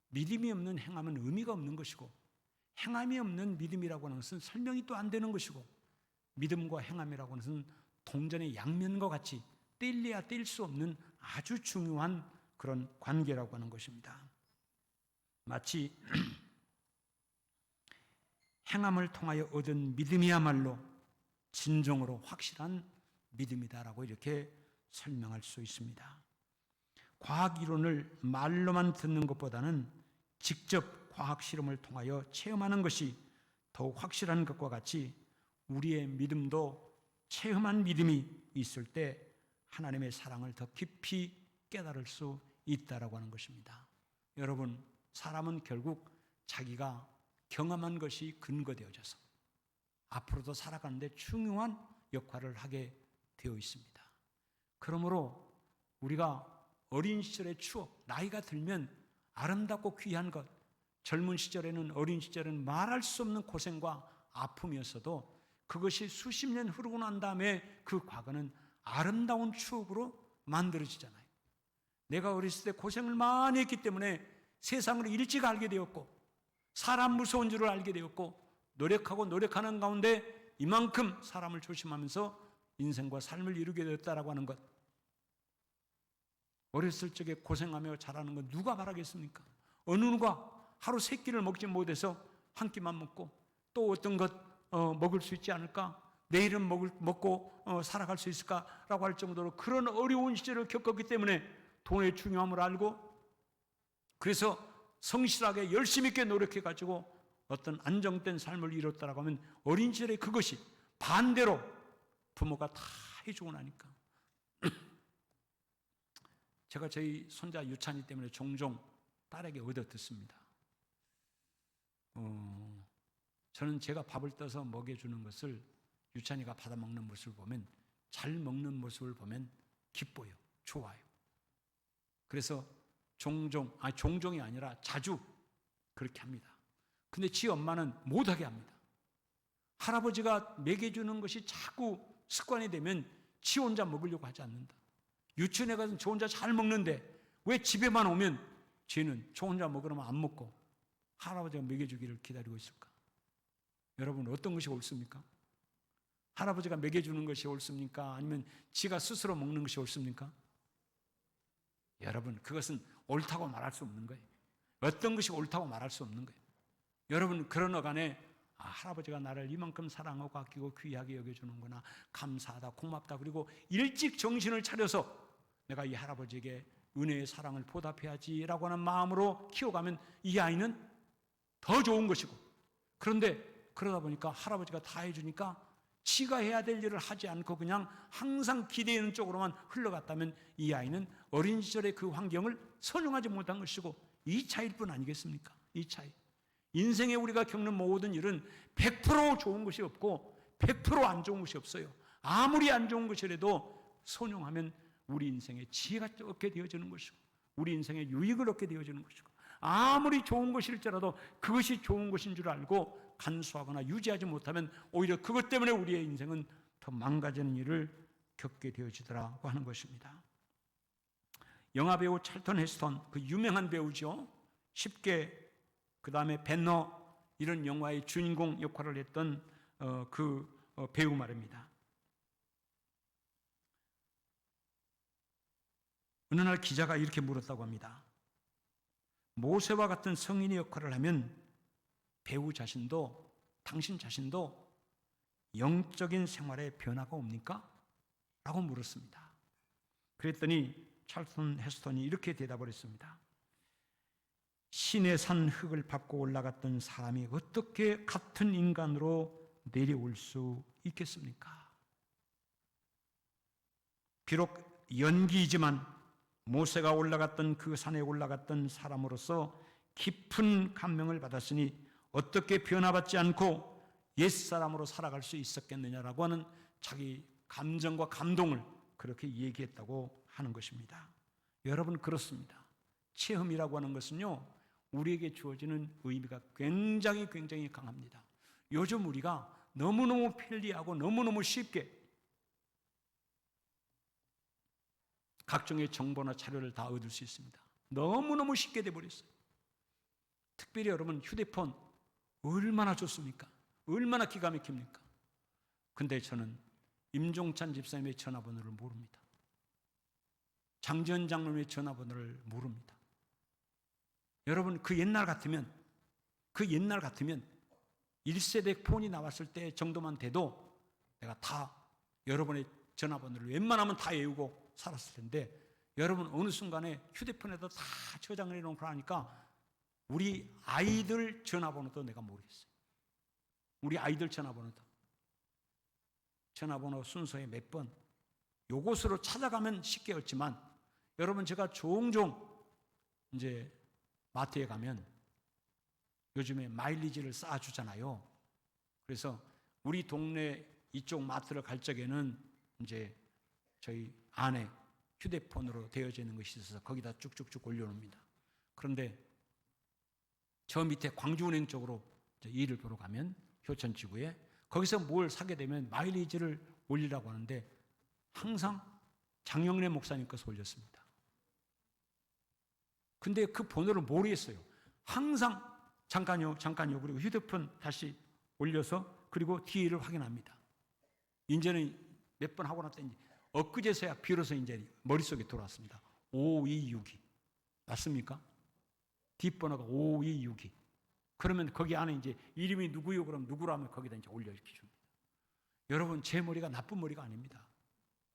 믿음이 없는 행함은 의미가 없는 것이고, 행함이 없는 믿음이라고 하는 것은 설명이 또 안 되는 것이고, 믿음과 행함이라고 하는 것은 동전의 양면과 같이 뗄래야 뗄 수 없는 아주 중요한 그런 관계라고 하는 것입니다. 마치 행함을 통하여 얻은 믿음이야말로 진정으로 확실한 믿음이다라고 이렇게 설명할 수 있습니다. 과학 이론을 말로만 듣는 것보다는 직접 과학 실험을 통하여 체험하는 것이 더욱 확실한 것과 같이 우리의 믿음도 체험한 믿음이 있을 때 하나님의 사랑을 더 깊이 깨달을 수 있다라고 하는 것입니다. 여러분, 사람은 결국 자기가 경험한 것이 근거되어져서 앞으로도 살아가는데 중요한 역할을 하게 되어 있습니다. 그러므로 우리가 어린 시절의 추억, 나이가 들면 아름답고 귀한 것, 젊은 시절에는, 어린 시절에는 말할 수 없는 고생과 아픔이었어도 그것이 수십 년 흐르고 난 다음에 그 과거는 아름다운 추억으로 만들어지잖아요. 내가 어렸을 때 고생을 많이 했기 때문에 세상을 일찍 알게 되었고, 사람 무서운 줄을 알게 되었고, 노력하는 가운데 이만큼 사람을 조심하면서 인생과 삶을 이루게 되었다라고 하는 것. 어렸을 적에 고생하며 자라는 건 누가 바라겠습니까? 어느 누가 하루 세 끼를 먹지 못해서 한 끼만 먹고 또 어떤 것 먹을 수 있지 않을까? 내일은 먹고 살아갈 수 있을까라고 할 정도로 그런 어려운 시절을 겪었기 때문에 돈의 중요함을 알고, 그래서 성실하게 열심히 있게 노력해가지고 어떤 안정된 삶을 이뤘다라고 하면 어린 시절에 그것이 반대로 부모가 다 해주고 나니까 제가 저희 손자 유찬이 때문에 종종 딸에게 얻어 듣습니다. 저는 제가 밥을 떠서 먹여주는 것을 유찬이가 받아먹는 모습을 보면, 잘 먹는 모습을 보면 기뻐요. 좋아요. 그래서 종종이 아니라 자주 그렇게 합니다. 근데 지 엄마는 못하게 합니다. 할아버지가 먹여주는 것이 자꾸 습관이 되면 지 혼자 먹으려고 하지 않는다. 유치원에 가서 저 혼자 잘 먹는데 왜 집에만 오면 쟤는 저 혼자 먹으려면 안 먹고 할아버지가 먹여주기를 기다리고 있을까? 여러분, 어떤 것이 옳습니까? 할아버지가 먹여주는 것이 옳습니까? 아니면 지가 스스로 먹는 것이 옳습니까? 여러분, 그것은 옳다고 말할 수 없는 거예요. 어떤 것이 옳다고 말할 수 없는 거예요. 여러분, 그런 어간에 할아버지가 나를 이만큼 사랑하고 아끼고 귀하게 여겨주는구나, 감사하다, 고맙다, 그리고 일찍 정신을 차려서 내가 이 할아버지에게 은혜의 사랑을 보답해야지라고 하는 마음으로 키워가면 이 아이는 더 좋은 것이고, 그런데 그러다 보니까 할아버지가 다 해주니까 지가 해야 될 일을 하지 않고 그냥 항상 기대하는 쪽으로만 흘러갔다면 이 아이는 어린 시절의 그 환경을 선용하지 못한 것이고, 이 차이일 뿐 아니겠습니까? 이 차이. 인생에 우리가 겪는 모든 일은 100% 좋은 것이 없고 100% 안 좋은 것이 없어요. 아무리 안 좋은 것이라도 선용하면 우리 인생에 지혜가 얻게 되어지는 것이고, 우리 인생에 유익을 얻게 되어지는 것이고, 아무리 좋은 것일지라도 그것이 좋은 것인 줄 알고 간수하거나 유지하지 못하면 오히려 그것 때문에 우리의 인생은 더 망가지는 일을 겪게 되어지더라고 하는 것입니다. 영화배우 찰턴 헤스턴, 그 유명한 배우죠. 쉽게, 그 다음에 벤너, 이런 영화의 주인공 역할을 했던 그 배우 말입니다. 어느 날 기자가 이렇게 물었다고 합니다. 모세와 같은 성인의 역할을 하면 배우 자신도, 당신 자신도 영적인 생활에 변화가 옵니까? 라고 물었습니다. 그랬더니 찰턴 헤스턴이 이렇게 대답을 했습니다. 시내산 흙을 밟고 올라갔던 사람이 어떻게 같은 인간으로 내려올 수 있겠습니까? 비록 연기이지만 모세가 올라갔던 그 산에 올라갔던 사람으로서 깊은 감명을 받았으니 어떻게 변화받지 않고 옛사람으로 살아갈 수 있었겠느냐라고 하는 자기 감정과 감동을 그렇게 얘기했다고 하는 것입니다. 여러분, 그렇습니다. 체험이라고 하는 것은요, 우리에게 주어지는 의미가 굉장히 강합니다. 요즘 우리가 너무너무 편리하고 너무너무 쉽게 각종의 정보나 자료를 다 얻을 수 있습니다. 너무너무 쉽게 돼버렸어요. 특별히 여러분, 휴대폰 얼마나 좋습니까? 얼마나 기가 막힙니까? 근데 저는 임종찬 집사님의 전화번호를 모릅니다. 장지현 장로님의 전화번호를 모릅니다. 여러분, 그 옛날 같으면 1세대 폰이 나왔을 때 정도만 돼도 내가 다 여러분의 전화번호를 웬만하면 다 외우고 살았을 텐데, 여러분 어느 순간에 휴대폰에다 다 저장을 해놓고 하니까 우리 아이들 전화번호도 내가 모르겠어요. 우리 아이들 전화번호 순서에 몇 번, 요것으로 찾아가면 쉽게 얻지만, 여러분 제가 종종 이제 마트에 가면 요즘에 마일리지를 쌓아주잖아요. 그래서 우리 동네 이쪽 마트를 갈 적에는 이제 저희 안에 휴대폰으로 되어져 있는 것이 있어서 거기다 쭉쭉쭉 올려놓습니다. 그런데 저 밑에 광주은행 쪽으로 일을 보러 가면 효천지구에 거기서 뭘 사게 되면 마일리지를 올리라고 하는데 항상 장영래 목사님 것을 올렸습니다. 근데 그 번호를 모르겠어요. 항상 잠깐요 그리고 휴대폰 다시 올려서 그리고 뒤를 확인합니다. 이제는 몇 번 하고 났더니 엊그제서야 비로소 이제 머릿속에 들어왔습니다. 5262 맞습니까? 뒷번호가 5262. 그러면 거기 안에 이제 이름이 누구요? 그럼 누구로 하면 거기다 이제 올려 이렇게 줍니다. 여러분, 제 머리가 나쁜 머리가 아닙니다.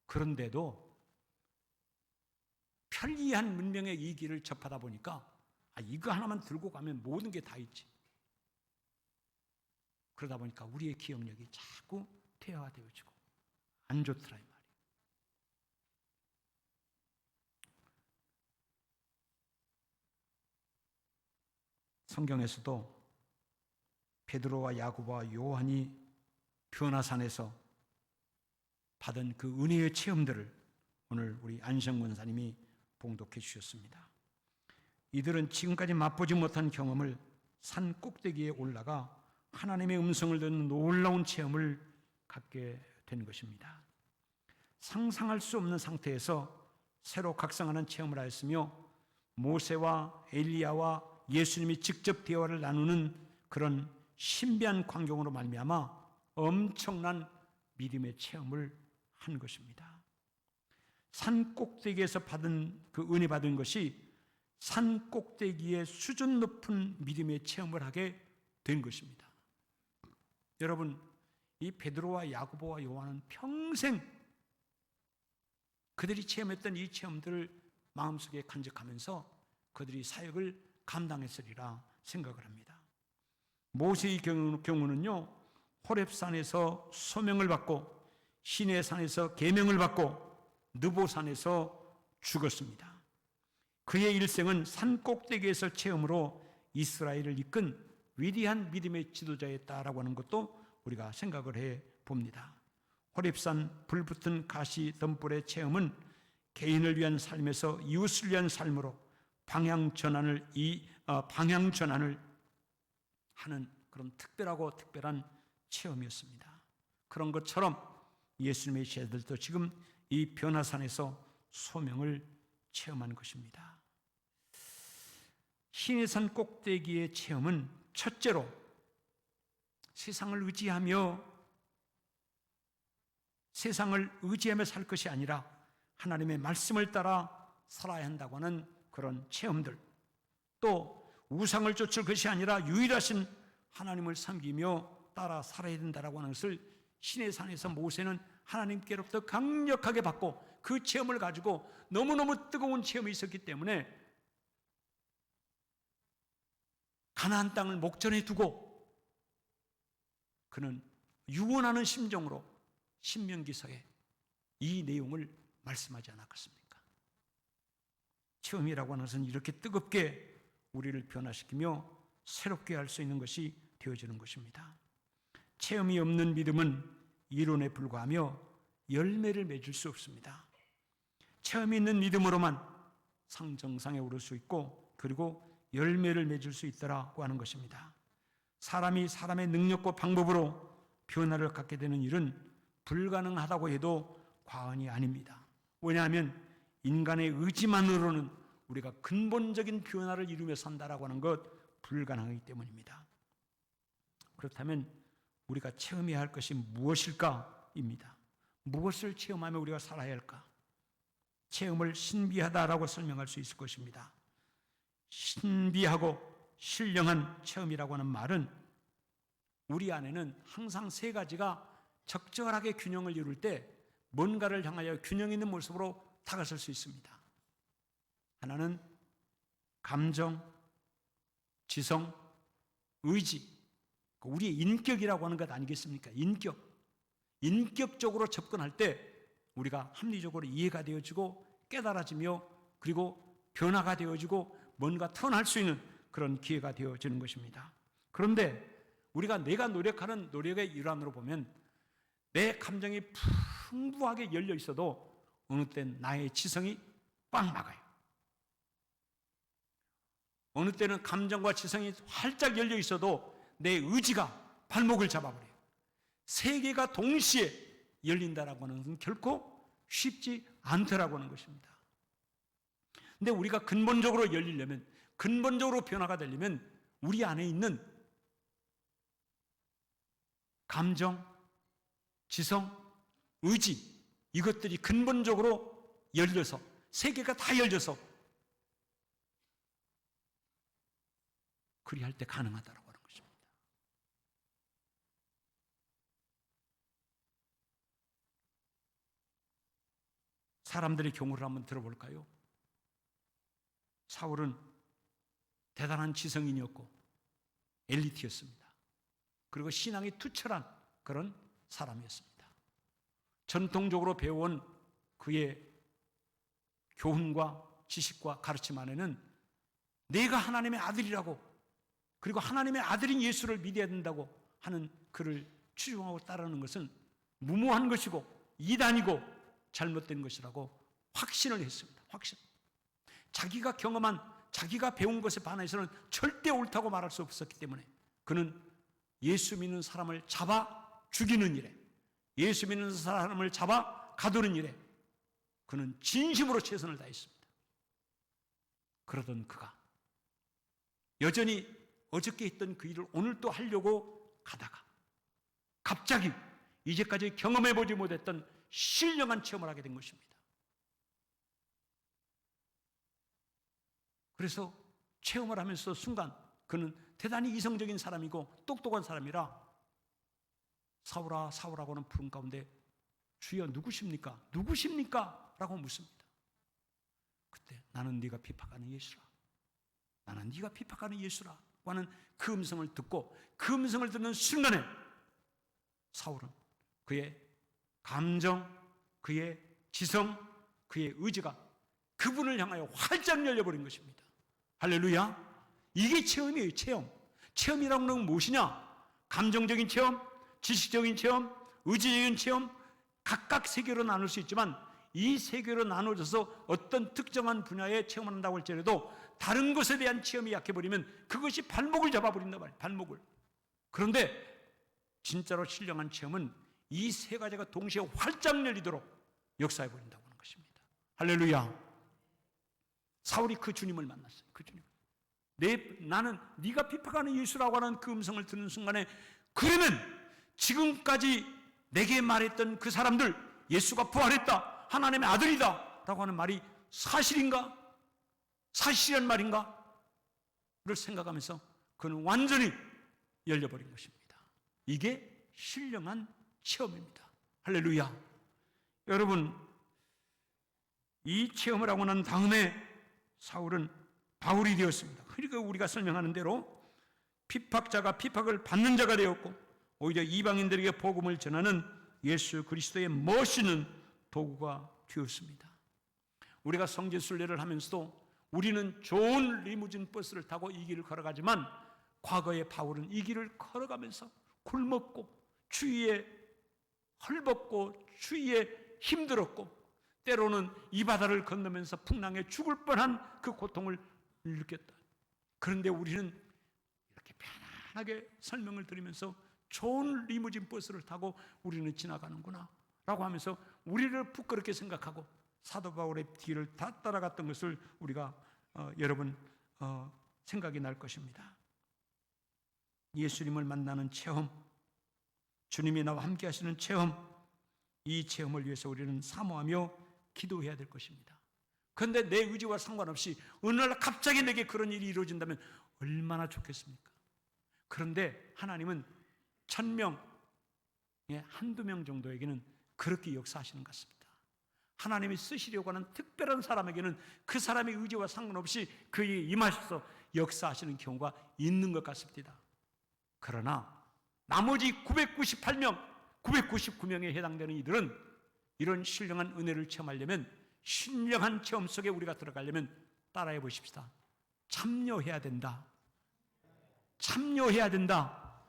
그런데도 편리한 문명의 이 길을 접하다 보니까 이거 하나만 들고 가면 모든 게 다 있지. 그러다 보니까 우리의 기억력이 자꾸 퇴화되어지고 안 좋더라 이 말이에요. 성경에서도 베드로와 야고보와 요한이 변화산에서 받은 그 은혜의 체험들을 오늘 우리 안성 권사님이 봉독해 주셨습니다. 이들은 지금까지 맛보지 못한 경험을 산 꼭대기에 올라가 하나님의 음성을 듣는 놀라운 체험을 갖게 된 것입니다. 상상할 수 없는 상태에서 새로 각성하는 체험을 하였으며 모세와 엘리야와 예수님이 직접 대화를 나누는 그런 신비한 광경으로 말미암아 엄청난 믿음의 체험을 한 것입니다. 산 꼭대기에서 받은 그 은혜 받은 것이 산 꼭대기의 수준 높은 믿음의 체험을 하게 된 것입니다. 여러분, 이 베드로와 야고보와 요한은 평생 그들이 체험했던 이 체험들을 마음속에 간직하면서 그들이 사역을 감당했으리라 생각을 합니다. 모세의 경우는요, 호렙산에서 소명을 받고 시내산에서 계명을 받고 느보산에서 죽었습니다. 그의 일생은 산 꼭대기에서 체험으로 이스라엘을 이끈 위대한 믿음의 지도자였다라고 하는 것도 우리가 생각을 해 봅니다. 호렙산 불붙은 가시 덤불의 체험은 개인을 위한 삶에서 이웃을 위한 삶으로 방향 전환을 하는 그런 특별한 체험이었습니다. 그런 것처럼 예수님의 제자들도 지금 이 변화산에서 소명을 체험한 것입니다. 시내산 꼭대기의 체험은 첫째로 세상을 의지하며 살 것이 아니라 하나님의 말씀을 따라 살아야 한다고 하는 그런 체험들, 또 우상을 쫓을 것이 아니라 유일하신 하나님을 섬기며 따라 살아야 된다고 하는 것을 시내산에서 모세는 하나님께로부터 강력하게 받고 그 체험을 가지고 너무너무 뜨거운 체험이 있었기 때문에 가나안 땅을 목전에 두고 그는 유언하는 심정으로 신명기서에 이 내용을 말씀하지 않았겠습니까? 체험이라고 하는 것은 이렇게 뜨겁게 우리를 변화시키며 새롭게 할 수 있는 것이 되어지는 것입니다. 체험이 없는 믿음은 이론에 불과하며 열매를 맺을 수 없습니다. 체험이 있는 믿음으로만 상정상에 오를 수 있고 그리고 열매를 맺을 수 있다라고 하는 것입니다. 사람이 사람의 능력과 방법으로 변화를 갖게 되는 일은 불가능하다고 해도 과언이 아닙니다. 왜냐하면 인간의 의지만으로는 우리가 근본적인 변화를 이루며 산다라고 하는 것 불가능하기 때문입니다. 그렇다면 우리가 체험해야 할 것이 무엇일까입니다. 무엇을 체험하며 우리가 살아야 할까? 체험을 신비하다라고 설명할 수 있을 것입니다. 신비하고 신령한 체험이라고 하는 말은 우리 안에는 항상 세 가지가 적절하게 균형을 이룰 때 뭔가를 향하여 균형 있는 모습으로 다가설 수 있습니다. 하나는 감정, 지성, 의지, 우리의 인격이라고 하는 것 아니겠습니까? 인격적으로 접근할 때 우리가 합리적으로 이해가 되어지고 깨달아지며 그리고 변화가 되어지고 뭔가 태어날 수 있는 그런 기회가 되어지는 것입니다. 그런데 내가 노력하는 노력의 일환으로 보면 내 감정이 풍부하게 열려 있어도 어느 땐 나의 지성이 꽉 막아요. 어느 때는 감정과 지성이 활짝 열려 있어도 내 의지가 발목을 잡아버려요. 세 개가 동시에 열린다라고 하는 것은 결코 쉽지 않더라고 하는 것입니다. 근데 우리가 근본적으로 열리려면, 근본적으로 변화가 되려면 우리 안에 있는 감정, 지성, 의지, 이것들이 근본적으로 열려서, 세 개가 다 열려서 그리할 때 가능하다라고 하는 것입니다. 사람들의 경우를 한번 들어볼까요? 사울은 대단한 지성인이었고 엘리트였습니다. 그리고 신앙이 투철한 그런 사람이었습니다. 전통적으로 배워온 그의 교훈과 지식과 가르침 안에는 내가 하나님의 아들이라고, 그리고 하나님의 아들인 예수를 믿어야 된다고 하는 그를 추종하고 따르는 것은 무모한 것이고 이단이고 잘못된 것이라고 확신을 했습니다. 확신. 자기가 경험한, 자기가 배운 것에 반해서는 절대 옳다고 말할 수 없었기 때문에 그는 예수 믿는 사람을 잡아 죽이는 일에, 예수 믿는 사람을 잡아 가두는 일에 그는 진심으로 최선을 다했습니다. 그러던 그가 여전히 어저께 했던 그 일을 오늘 또 하려고 가다가 갑자기 이제까지 경험해보지 못했던 신령한 체험을 하게 된 것입니다. 그래서 체험을 하면서 순간 그는 대단히 이성적인 사람이고 똑똑한 사람이라 사울아 사울아고는 부른 가운데 주여 누구십니까? 누구십니까? 라고 묻습니다. 그때 나는 네가 핍박하는 예수라, 나는 네가 핍박하는 예수라 하는 그 음성을 듣고 그 음성을 듣는 순간에 사울은 그의 감정, 그의 지성, 그의 의지가 그분을 향하여 활짝 열려버린 것입니다. 할렐루야. 이게 체험이에요. 체험이라는 건 무엇이냐? 감정적인 체험, 지식적인 체험, 의지적인 체험, 각각 세 개로 나눌 수 있지만 이 세 개로 나눠져서 어떤 특정한 분야에 체험을 한다고 할지라도 다른 것에 대한 체험이 약해버리면 그것이 발목을 잡아버린단 말이에요. 발목을. 그런데 진짜로 신령한 체험은 이 세 가지가 동시에 활짝 열리도록 역사해버린다고 하는 것입니다. 할렐루야. 사울이 그 주님을 만났어요. 그 주님. 나는 네가 핍박하는 예수라고 하는 그 음성을 듣는 순간에 그러면 지금까지 내게 말했던 그 사람들, 예수가 부활했다, 하나님의 아들이다 라고 하는 말이 사실인가? 사실이란 말인가? 를 생각하면서 그는 완전히 열려버린 것입니다. 이게 신령한 체험입니다. 할렐루야. 여러분, 이 체험을 하고 난 다음에 사울은 바울이 되었습니다. 그러니까 우리가 설명하는 대로 핍박자가 핍박을 받는 자가 되었고 오히려 이방인들에게 복음을 전하는 예수 그리스도의 멋있는 도구가 되었습니다. 우리가 성지 순례를 하면서도 우리는 좋은 리무진 버스를 타고 이 길을 걸어가지만 과거의 바울은 이 길을 걸어가면서 굶었고 주위에 헐벗고 주위에 힘들었고 때로는 이 바다를 건너면서 풍랑에 죽을 뻔한 그 고통을 느꼈다. 그런데 우리는 이렇게 편안하게 설명을 드리면서 좋은 리무진 버스를 타고 우리는 지나가는구나 라고 하면서 우리를 부끄럽게 생각하고 사도 바울의 뒤를 다 따라갔던 것을 우리가 여러분 생각이 날 것입니다. 예수님을 만나는 체험, 주님이 나와 함께 하시는 체험, 이 체험을 위해서 우리는 사모하며 기도해야 될 것입니다. 그런데 내 의지와 상관없이 어느 날 갑자기 내게 그런 일이 이루어진다면 얼마나 좋겠습니까? 그런데 하나님은 1000명, 한두 명 정도에게는 그렇게 역사하시는 것 같습니다. 하나님이 쓰시려고 하는 특별한 사람에게는 그 사람의 의지와 상관없이 그에게 임하셔서 역사하시는 경우가 있는 것 같습니다. 그러나 나머지 998명, 999명에 해당되는 이들은 이런 신령한 은혜를 체험하려면, 신령한 체험 속에 우리가 들어가려면 따라해 보십시다. 참여해야 된다. 참여해야 된다.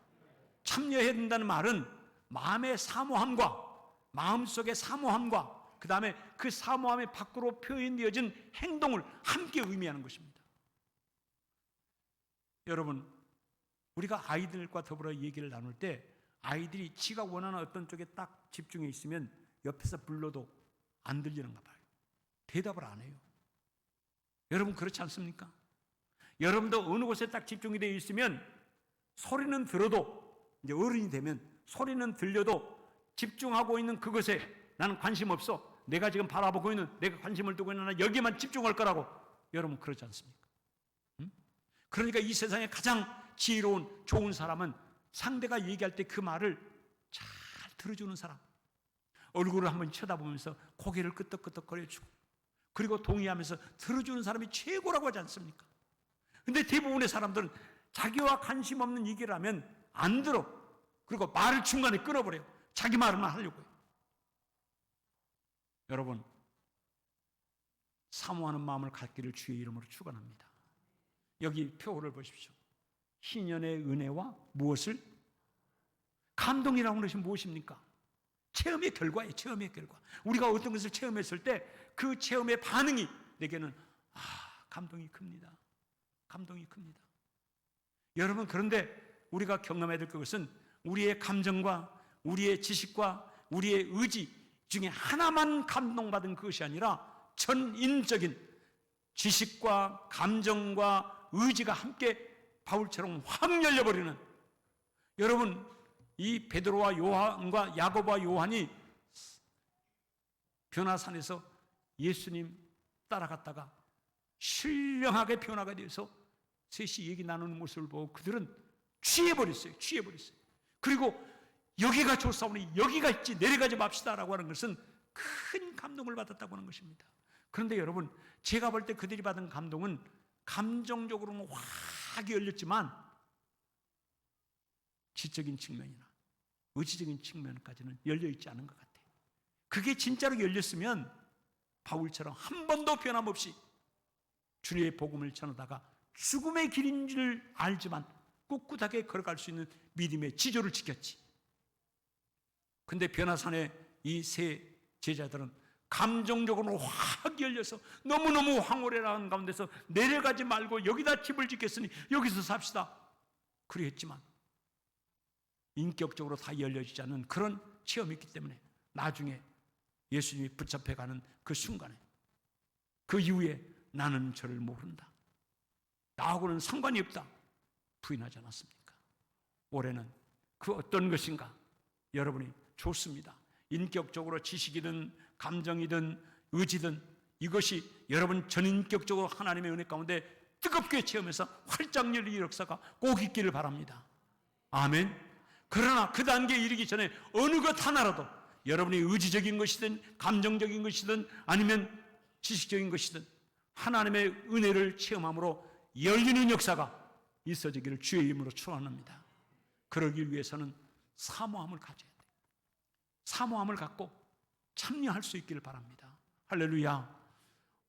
참여해야 된다는 말은 마음의 사모함과 마음속의 사모함과 그 다음에 그 사모함의 밖으로 표현되어진 행동을 함께 의미하는 것입니다. 여러분, 우리가 아이들과 더불어 얘기를 나눌 때 아이들이 지가 원하는 어떤 쪽에 딱 집중해 있으면 옆에서 불러도 안 들리는가 봐요. 대답을 안 해요. 여러분 그렇지 않습니까? 여러분도 어느 곳에 딱 집중이 되어 있으면 소리는 들어도, 이제 어른이 되면 소리는 들려도 집중하고 있는 그것에 나는 관심 없어, 내가 지금 바라보고 있는, 내가 관심을 두고 있는 여기만 집중할 거라고. 여러분 그렇지 않습니까? 그러니까 이 세상에 가장 지혜로운 좋은 사람은 상대가 얘기할 때 그 말을 잘 들어주는 사람, 얼굴을 한번 쳐다보면서 고개를 끄덕끄덕거려주고 그리고 동의하면서 들어주는 사람이 최고라고 하지 않습니까? 근데 대부분의 사람들은 자기와 관심 없는 얘기를 하면 안 들어. 그리고 말을 중간에 끊어버려요. 자기 말만 하려고 해요. 여러분, 사모하는 마음을 갖기를 주의 이름으로 축원합니다. 여기 표를 보십시오. 희년의 은혜와 무엇을? 감동이라는 것이 무엇입니까? 체험의 결과예요. 체험의 결과. 우리가 어떤 것을 체험했을 때 그 체험의 반응이 내게는 감동이 큽니다. 감동이 큽니다. 여러분, 그런데 우리가 경험해야 될 것은 우리의 감정과 우리의 지식과 우리의 의지 중에 하나만 감동받은 것이 아니라 전인적인 지식과 감정과 의지가 함께 바울처럼 확 열려버리는, 여러분 이 베드로와 요한과 야고보와 요한이 변화산에서 예수님 따라갔다가 신령하게 변화가 되어서 셋이 얘기 나누는 모습을 보고 그들은 취해버렸어요. 그리고 여기가 좋사오니 여기가 있지 내려가지 맙시다라고 하는 것은 큰 감동을 받았다고 하는 것입니다. 그런데 여러분, 제가 볼 때 그들이 받은 감동은 감정적으로는 확 열렸지만 지적인 측면이나 의지적인 측면까지는 열려있지 않은 것 같아요. 그게 진짜로 열렸으면 바울처럼 한 번도 변함없이 주님의 복음을 전하다가 죽음의 길인 줄 알지만 꿋꿋하게 걸어갈 수 있는 믿음의 지조를 지켰지. 근데 변화산의 이 세 제자들은 감정적으로 확 열려서 너무너무 황홀해라는 가운데서 내려가지 말고 여기다 집을 짓겠으니 여기서 삽시다 그랬지만 인격적으로 다 열려지지 않은 그런 체험이 있기 때문에 나중에 예수님이 붙잡혀가는 그 순간에, 그 이후에 나는 저를 모른다, 나하고는 상관이 없다 부인하지 않았습니까? 올해는 그 어떤 것인가 여러분이 좋습니다. 인격적으로 지식이든 감정이든 의지든 이것이 여러분 전인격적으로 하나님의 은혜 가운데 뜨겁게 체험해서 활짝 열리는 역사가 꼭 있기를 바랍니다. 아멘. 그러나 그 단계에 이르기 전에 어느 것 하나라도 여러분이 의지적인 것이든 감정적인 것이든 아니면 지식적인 것이든 하나님의 은혜를 체험함으로 열리는 역사가 있어지기를 주의 이름으로 축원합니다. 그러기 위해서는 사모함을 가져야 돼요. 사모함을 갖고 참여할 수 있기를 바랍니다. 할렐루야.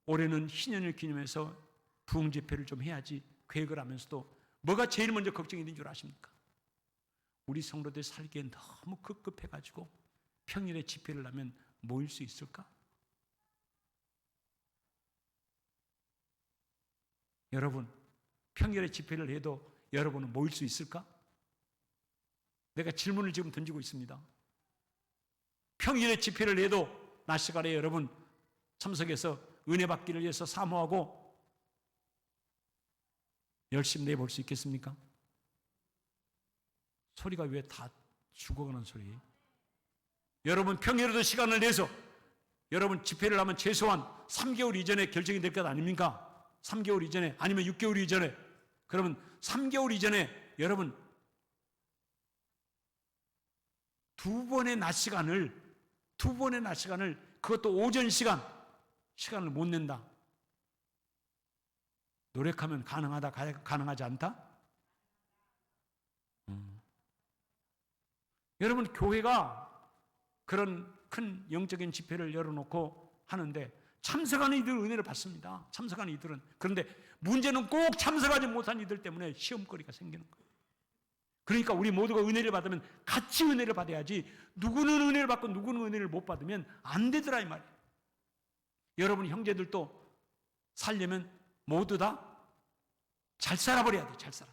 올해는 희년을 기념해서 부흥 집회를 좀 해야지 계획을 하면서도 뭐가 제일 먼저 걱정이 되는 줄 아십니까? 우리 성도들 살기에 너무 급급해가지고 평일에 집회를 하면 모일 수 있을까? 여러분, 평일에 집회를 해도 여러분은 모일 수 있을까? 내가 질문을 지금 던지고 있습니다. 평일에 집회를 해도 낮 시간에 여러분 참석해서 은혜 받기를 위해서 사모하고 열심히 내볼 수 있겠습니까? 소리가 왜 다 죽어가는 소리? 여러분 평일에도 시간을 내서 여러분 집회를 하면 최소한 3개월 이전에 결정이 될 것 아닙니까? 3개월 이전에 아니면 6개월 이전에. 그러면 3개월 이전에 여러분 두 번의 낮 시간을 그것도 오전 시간을 못 낸다. 노력하면 가능하다, 가능하지 않다? 여러분 교회가 그런 큰 영적인 집회를 열어놓고 하는데 참석하는 이들 은혜를 받습니다. 참석하는 이들은. 그런데 문제는 꼭 참석하지 못한 이들 때문에 시험거리가 생기는 거예요. 그러니까 우리 모두가 은혜를 받으면 같이 은혜를 받아야지 누구는 은혜를 받고 누구는 은혜를 못 받으면 안 되더라 이 말이에요. 여러분 형제들도 살려면 모두 다 잘 살아버려야 돼요. 잘 살아.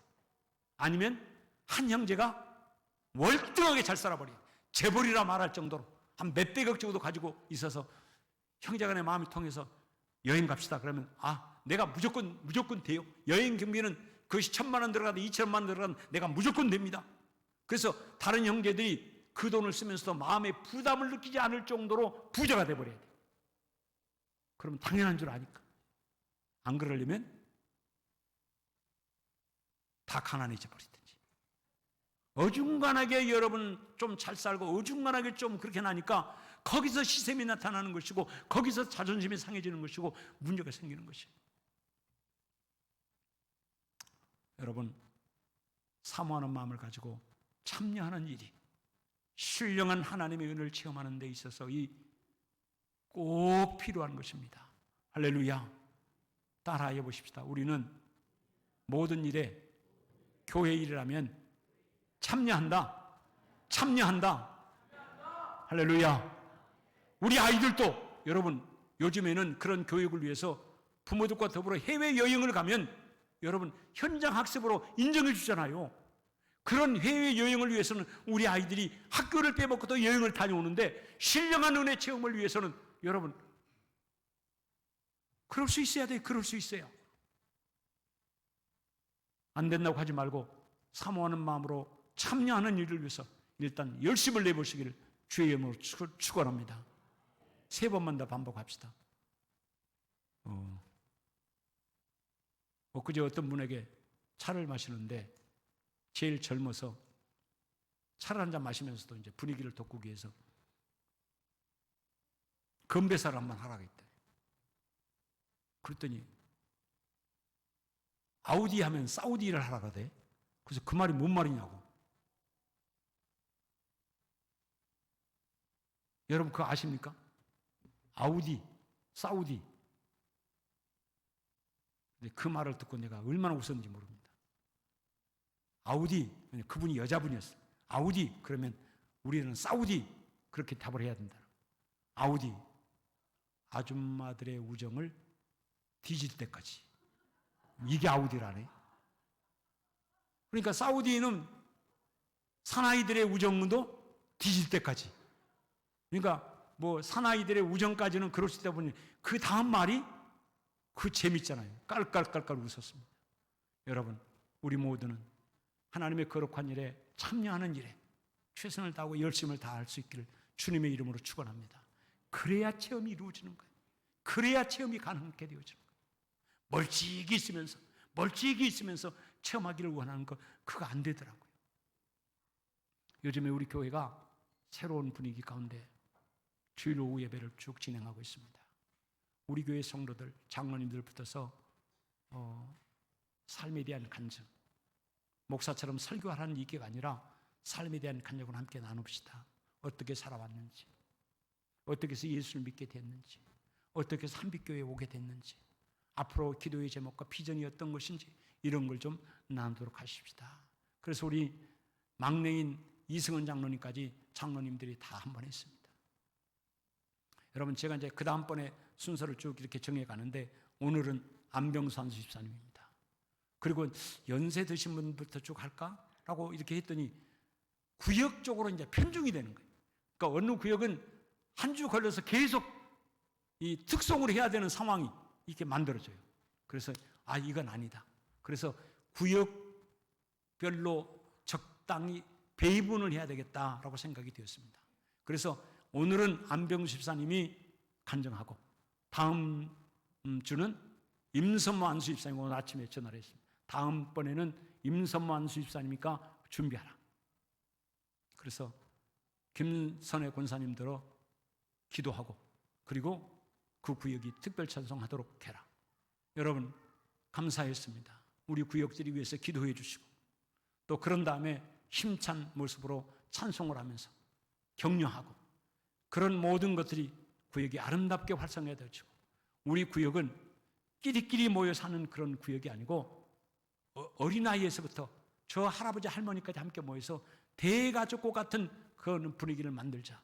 아니면 한 형제가 월등하게 잘 살아버려요. 재벌이라 말할 정도로 한 몇백억 정도 가지고 있어서 형제간의 마음이 통해서 여행 갑시다. 그러면 내가 무조건 돼요. 여행 경비는 그것이 1,000만 원 들어가도 2,000만 원 들어가도 내가 무조건 됩니다. 그래서 다른 형제들이 그 돈을 쓰면서도 마음의 부담을 느끼지 않을 정도로 부자가 돼버려야 돼요. 그러면 당연한 줄 아니까. 안 그러려면 다 가난해져 버리든지. 어중간하게 여러분 좀 잘 살고 어중간하게 좀 그렇게 나니까 거기서 시샘이 나타나는 것이고 거기서 자존심이 상해지는 것이고 문제가 생기는 것이에요. 여러분 사모하는 마음을 가지고 참여하는 일이 신령한 하나님의 은혜를 체험하는 데 있어서 꼭 필요한 것입니다. 할렐루야. 따라해 보십시다. 우리는 모든 일에 교회 일이라면 참여한다. 할렐루야. 우리 아이들도 여러분 요즘에는 그런 교육을 위해서 부모들과 더불어 해외여행을 가면 여러분 현장 학습으로 인정해 주잖아요. 그런 해외여행을 위해서는 우리 아이들이 학교를 빼먹고 또 여행을 다녀오는데 신령한 은혜 체험을 위해서는 여러분 그럴 수 있어야 돼요. 그럴 수 있어요. 안 된다고 하지 말고 사모하는 마음으로 참여하는 일을 위해서 일단 열심을 내보시기를 주의 이름으로 축원합니다. 3번만 더 반복합시다. 엊그제 어떤 분에게 차를 마시는데 제일 젊어서 차를 한 잔 마시면서도 이제 분위기를 돋구기 위해서 건배사를 한번 하라고 했대. 그랬더니 아우디 하면 사우디를 하라고 하대. 그래서 그 말이 뭔 말이냐고. 여러분 그거 아십니까? 아우디, 사우디. 근데 그 말을 듣고 내가 얼마나 웃었는지 모릅니다. 아우디, 그분이 여자분이었어요. 아우디, 그러면 우리는 사우디, 그렇게 답을 해야 된다. 아우디, 아줌마들의 우정을 뒤질 때까지. 이게 아우디라네. 그러니까 사우디는 사나이들의 우정도 뒤질 때까지. 그러니까 뭐 사나이들의 우정까지는 그럴 수 있다 보니 그 다음 말이 그 재밌잖아요. 깔깔깔깔 웃었습니다. 여러분, 우리 모두는 하나님의 거룩한 일에 참여하는 일에 최선을 다하고 열심을 다할 수 있기를 주님의 이름으로 축원합니다. 그래야 체험이 이루어지는 거예요. 그래야 체험이 가능하게 되어지는 거예요. 멀찍이 있으면서 체험하기를 원하는 거 그거 안 되더라고요. 요즘에 우리 교회가 새로운 분위기 가운데 주일 오후 예배를 쭉 진행하고 있습니다. 우리 교회 성도들, 장로님들 붙어서 삶에 대한 간증, 목사처럼 설교하라는 얘기가 아니라 삶에 대한 간증을 함께 나눕시다. 어떻게 살아왔는지, 어떻게 해서 예수를 믿게 됐는지, 어떻게 해서 한빛교회에 오게 됐는지, 앞으로 기도의 제목과 비전이 어떤 것인지 이런 걸 좀 나누도록 하십시다. 그래서 우리 막내인 이승은 장로님까지 장로님들이 다 한 번 했습니다. 여러분, 제가 이제 그 다음번에 순서를 쭉 이렇게 정해 가는데 오늘은 안병수 한수 집사님입니다. 그리고 연세 드신 분부터 쭉 할까라고 이렇게 했더니 구역적으로 이제 편중이 되는 거예요. 그러니까 어느 구역은 한 주 걸려서 계속 이 특송을 해야 되는 상황이 이렇게 만들어져요. 그래서 이건 아니다. 그래서 구역별로 적당히 배분을 해야 되겠다라고 생각이 되었습니다. 그래서 오늘은 안병수 집사님이 간증하고 다음 주는 임선모 안수 집사님 오늘 아침에 전화를 했습니다. 다음번에는 임선모 안수 집사님이니까 준비하라. 그래서 김선혜 권사님들어 기도하고 그리고 그 구역이 특별 찬송하도록 해라. 여러분 감사했습니다. 우리 구역들이 위해서 기도해 주시고 또 그런 다음에 힘찬 모습으로 찬송을 하면서 격려하고 그런 모든 것들이 구역이 아름답게 활성화되어지고 우리 구역은 끼리끼리 모여 사는 그런 구역이 아니고 어린아이에서부터 저 할아버지 할머니까지 함께 모여서 대가족과 같은 그런 분위기를 만들자.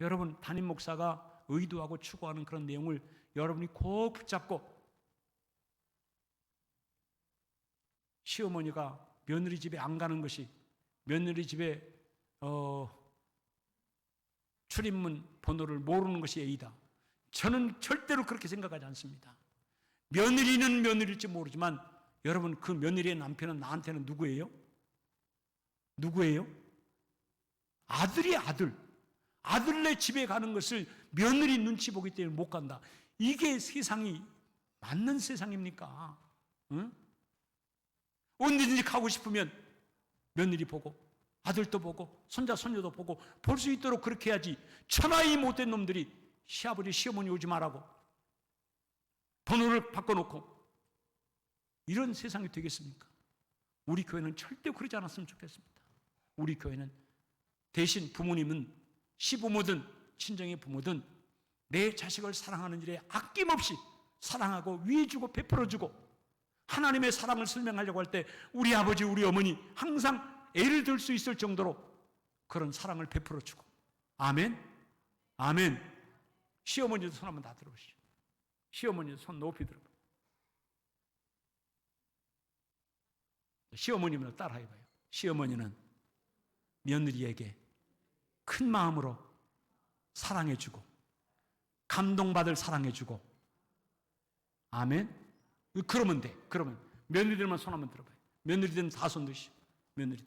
여러분 담임 목사가 의도하고 추구하는 그런 내용을 여러분이 꼭 붙잡고 시어머니가 며느리 집에 안 가는 것이 며느리 집에 출입문 번호를 모르는 것이 A다. 저는 절대로 그렇게 생각하지 않습니다. 며느리는 며느리일지 모르지만 여러분 그 며느리의 남편은 나한테는 누구예요? 누구예요? 아들이야 아들. 아들네 집에 가는 것을 며느리 눈치 보기 때문에 못 간다. 이게 세상이 맞는 세상입니까? 응? 언제든지 가고 싶으면 며느리 보고 아들도 보고 손자 손녀도 보고 볼 수 있도록 그렇게 해야지. 천하의 못된 놈들이 시아버지 시어머니 오지 말라고 번호를 바꿔놓고 이런 세상이 되겠습니까? 우리 교회는 절대 그러지 않았으면 좋겠습니다. 우리 교회는 대신 부모님은 시부모든 친정의 부모든 내 자식을 사랑하는 일에 아낌없이 사랑하고 위해주고 베풀어주고 하나님의 사랑을 설명하려고 할 때 우리 아버지 우리 어머니 항상 애를 들 수 있을 정도로 그런 사랑을 베풀어주고 아멘? 아멘. 시어머니도 손 한번 다 들어보시죠. 시어머니도 손 높이 들어봐요. 시어머니는 따라 해봐요. 시어머니는 며느리에게 큰 마음으로 사랑해주고 감동받을 사랑해주고 아멘. 그러면 돼. 그러면 며느리들만 손 한번 들어봐요. 며느리들은 다 손 드시죠. 며느리들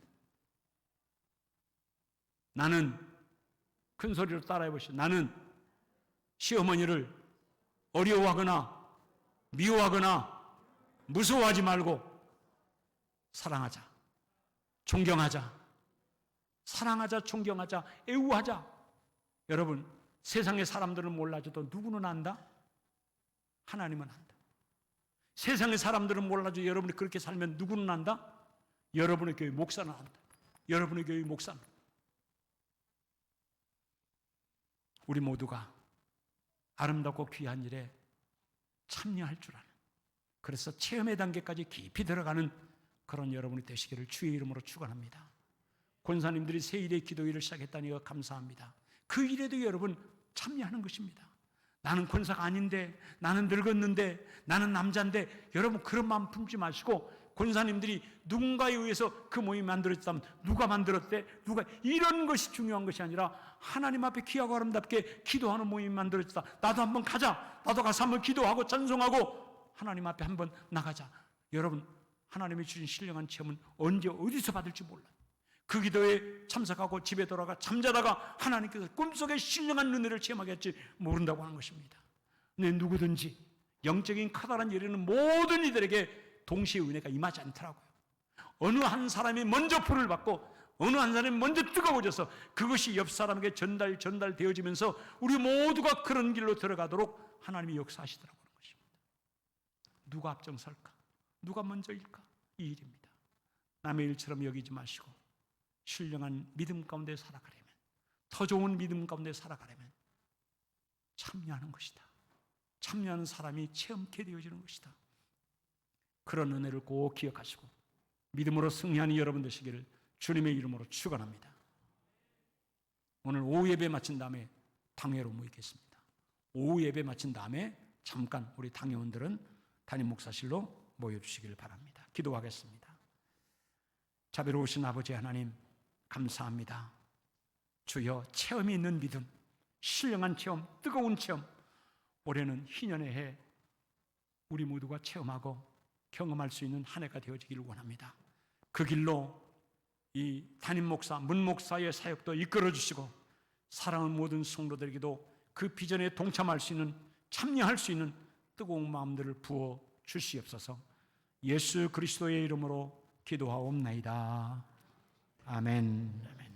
나는 큰 소리로 따라해보시죠. 나는 시어머니를 어려워하거나 미워하거나 무서워하지 말고 사랑하자, 존경하자, 사랑하자, 존경하자, 애우하자. 여러분 세상의 사람들은 몰라줘도 누구는 안다? 하나님은 안다. 세상의 사람들은 몰라줘 여러분이 그렇게 살면 누구는 안다? 여러분의 교회 목사는 안다. 여러분의 교회 목사는. 우리 모두가 아름답고 귀한 일에 참여할 줄 아는 그래서 체험의 단계까지 깊이 들어가는 그런 여러분이 되시기를 주의 이름으로 축원합니다. 권사님들이 새 일의 기도일을 시작했다니 감사합니다. 그 일에도 여러분 참여하는 것입니다. 나는 권사가 아닌데 나는 늙었는데 나는 남자인데 여러분 그런 마음 품지 마시고 권사님들이 누군가에 의해서 그 모임이 만들어졌다면 누가 만들었대? 누가 이런 것이 중요한 것이 아니라 하나님 앞에 귀하고 아름답게 기도하는 모임이 만들어졌다. 나도 한번 가자. 나도 가서 한번 기도하고 찬송하고 하나님 앞에 한번 나가자. 여러분 하나님이 주신 신령한 체험은 언제 어디서 받을지 몰라요. 그 기도에 참석하고 집에 돌아가 잠자다가 하나님께서 꿈속에 신령한 은혜를 체험하게 할지 모른다고 하는 것입니다. 근데 누구든지 영적인 커다란 예리는 모든 이들에게 동시에 은혜가 임하지 않더라고요. 어느 한 사람이 먼저 불을 받고 어느 한 사람이 먼저 뜨거워져서 그것이 옆 사람에게 전달되어지면서 우리 모두가 그런 길로 들어가도록 하나님이 역사하시더라고요. 하는 것입니다. 누가 앞장설까? 누가 먼저일까? 이 일입니다. 남의 일처럼 여기지 마시고 신령한 믿음 가운데 살아가려면, 더 좋은 믿음 가운데 살아가려면 참여하는 것이다. 참여하는 사람이 체험케 되어지는 것이다. 그런 은혜를 꼭 기억하시고 믿음으로 승리하는 여러분 되시기를 주님의 이름으로 축원합니다. 오늘 오후 예배 마친 다음에 당회로 모이겠습니다. 오후 예배 마친 다음에 잠깐 우리 당회원들은 담임 목사실로 모여주시길 바랍니다. 기도하겠습니다. 자비로우신 아버지 하나님, 감사합니다. 주여, 체험이 있는 믿음, 신령한 체험, 뜨거운 체험, 올해는 희년의 해 우리 모두가 체험하고 경험할 수 있는 한 해가 되어지기를 원합니다. 그 길로 이 담임 목사, 문 목사의 사역도 이끌어 주시고 사랑하는 모든 성도들에게도 그 비전에 동참할 수 있는, 참여할 수 있는 뜨거운 마음들을 부어 주시옵소서. 예수 그리스도의 이름으로 기도하옵나이다. 아멘. 아멘.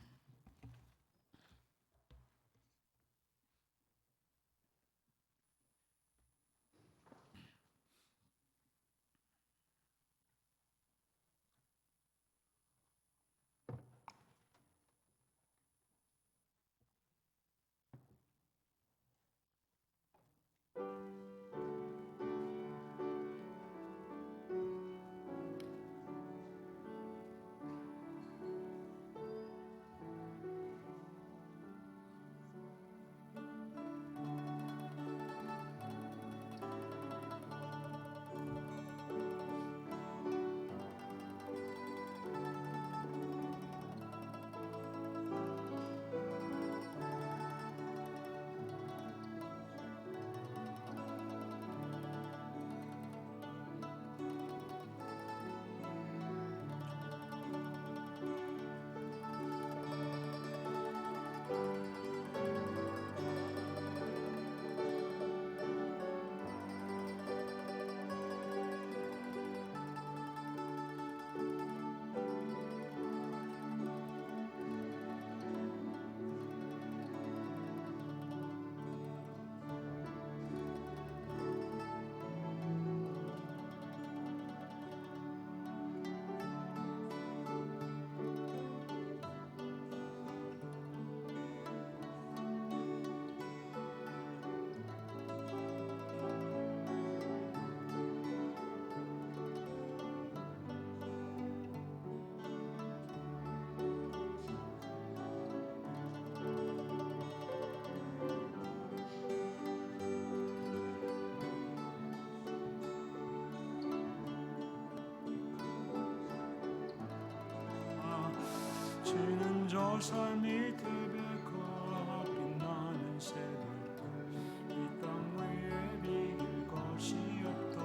지는 저 삶이 태백과 빛나는 새벽들 이 땅 위에 비길 것이 없도다.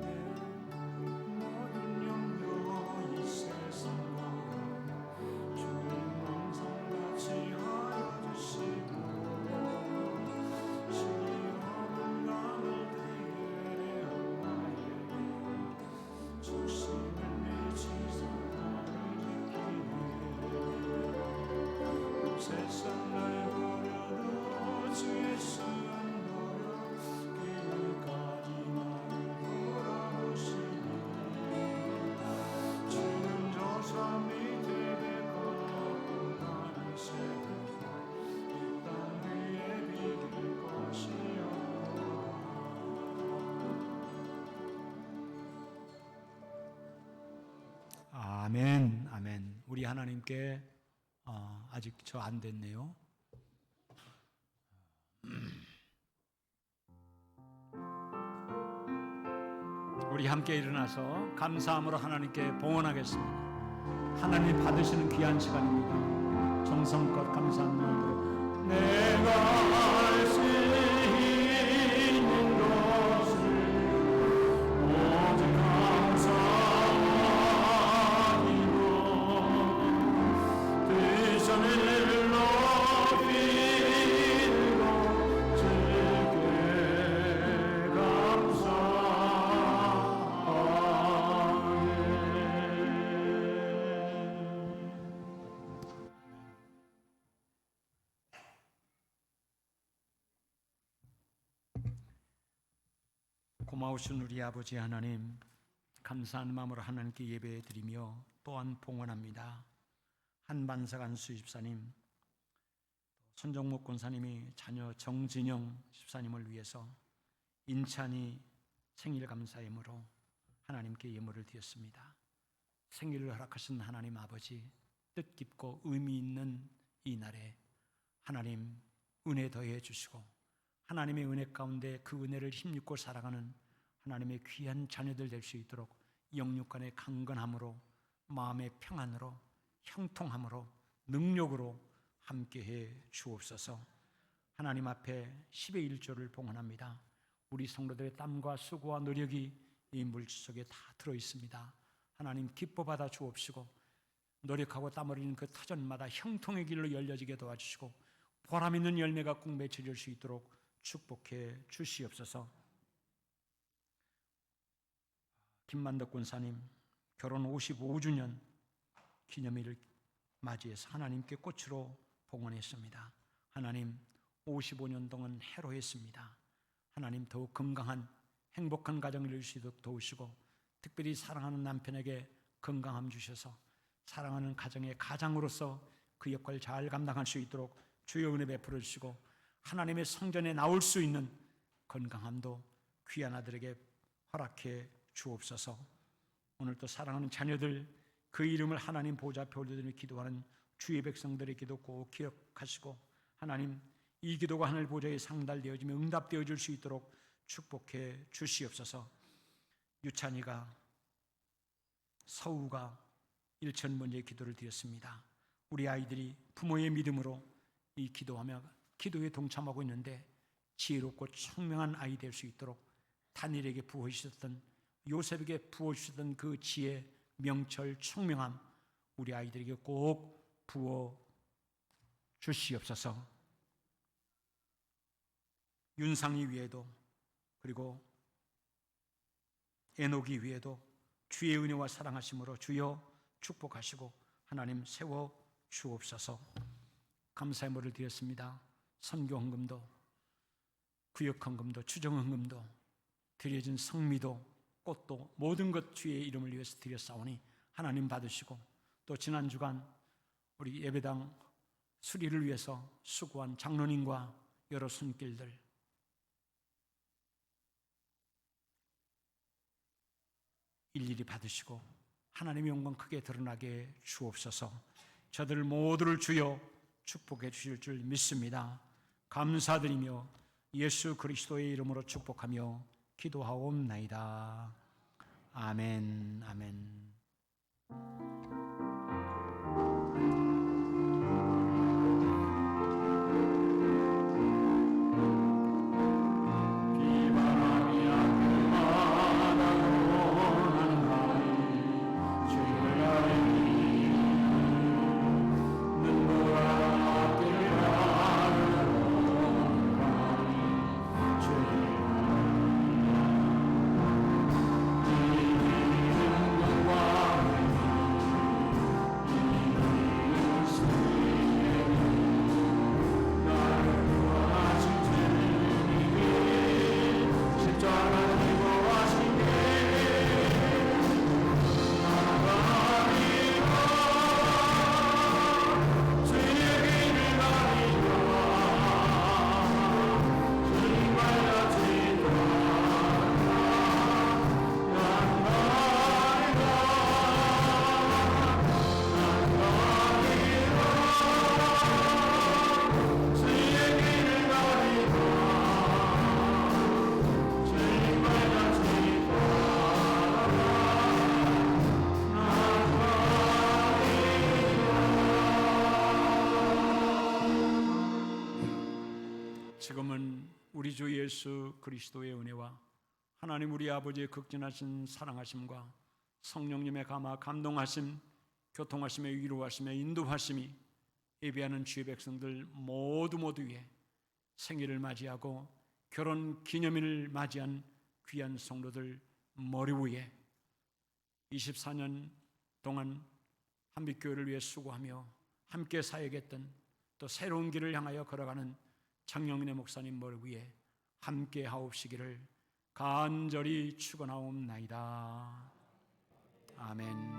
내 모든 염려 이 세상 걸어 주님 항상 같이 하여 주시고 시험은 남을 대해 나에게 주심을 미치사 세상 날 버려도 주 예수 안 버려 끝까지 나를 돌아보시니 주는 저 삶 밑에 배고픈 나는 새벽 이 땅 위에 비길 것이 없다. 아멘. 아멘. 우리 하나님께 아직 저 안 됐네요. 우리 함께 일어나서 감사함으로 하나님께 봉헌하겠습니다. 하나님 받으시는 귀한 시간입니다. 정성껏 감사한 마음으로 내가 알 수 있는 것을 오직 감사하기로 대전을 높이고 주께 고마우신 우리 아버지 하나님, 감사한 마음으로 하나님께 예배드리며 또한 봉헌합니다. 한반석안 수집사님, 손정목 권사님이 자녀 정진영 집사님을 위해서 인찬이 생일 감사예물로 하나님께 예물을 드렸습니다. 생일을 허락하신 하나님 아버지, 뜻깊고 의미 있는 이 날에 하나님 은혜 더해 주시고 하나님의 은혜 가운데 그 은혜를 힘입고 살아가는 하나님의 귀한 자녀들 될 수 있도록 영육간의 강건함으로, 마음의 평안으로, 형통함으로, 능력으로 함께해 주옵소서. 하나님 앞에 10의 1조를 봉헌합니다. 우리 성도들의 땀과 수고와 노력이 이 물질 속에 다 들어있습니다. 하나님 기뻐 받아 주옵시고 노력하고 땀 흘리는 그 터전마다 형통의 길로 열려지게 도와주시고 보람 있는 열매가 꼭 맺혀질 수 있도록 축복해 주시옵소서. 김만덕 권사님 결혼 55주년 기념일을 맞이해서 하나님께 꽃으로 봉헌했습니다. 하나님 55년 동안 해로했습니다. 하나님 더욱 건강한 행복한 가정을 이룰 수 있도록 도우시고 특별히 사랑하는 남편에게 건강함 주셔서 사랑하는 가정의 가장으로서 그 역할을 잘 감당할 수 있도록 주여 은혜 베풀어 주시고 하나님의 성전에 나올 수 있는 건강함도 귀한 아들에게 허락해 주옵소서. 오늘 또 사랑하는 자녀들 그 이름을 하나님 보좌 앞에 올려드리며 기도하는 주의 백성들의 기도 꼭 기억하시고 하나님 이 기도가 하늘 보좌에 상달되어지며 응답되어질 수 있도록 축복해 주시옵소서. 유찬이가 서우가 일천 번째 기도를 드렸습니다. 우리 아이들이 부모의 믿음으로 이 기도하며 기도에 동참하고 있는데 지혜롭고 총명한 아이 될 수 있도록 다니엘에게 부어주셨던 요셉에게 부어주셨던 그 지혜, 명철, 총명함 우리 아이들에게 꼭 부어 주시옵소서. 윤상이 위에도 그리고 에녹이 위에도 주의 은혜와 사랑하심으로 주여 축복하시고 하나님 세워 주옵소서. 감사의 물을 드렸습니다. 선교 헌금도 구역 헌금도 추정 헌금도 드려진 성미도 꽃도 모든 것 주의 이름을 위해서 드렸사오니 하나님 받으시고 또 지난 주간 우리 예배당 수리를 위해서 수고한 장로님과 여러 손길들 일일이 받으시고 하나님의 영광 크게 드러나게 주옵소서. 저들 모두를 주여 축복해 주실 줄 믿습니다. 감사드리며 예수 그리스도의 이름으로 축복하며 기도하옵나이다. 아멘. 아멘. 지금은 우리 주 예수 그리스도의 은혜와 하나님 우리 아버지의 극진하신 사랑하심과 성령님의 감화 감동하심 교통하심에 위로하심에 인도하심이 예배하는 주의 백성들 모두 위에 생일을 맞이하고 결혼 기념일을 맞이한 귀한 성도들 머리 위에 24년 동안 한빛교회를 위해 수고하며 함께 사역했던 또 새로운 길을 향하여 걸어가는 장영인의 목사님 머리 위에 함께 하옵시기를 간절히 축원하옵나이다. 아멘.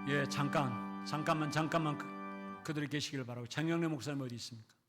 예, 잠깐만 그들이 계시기를 바라고. 장영래 목사님 어디 있습니까?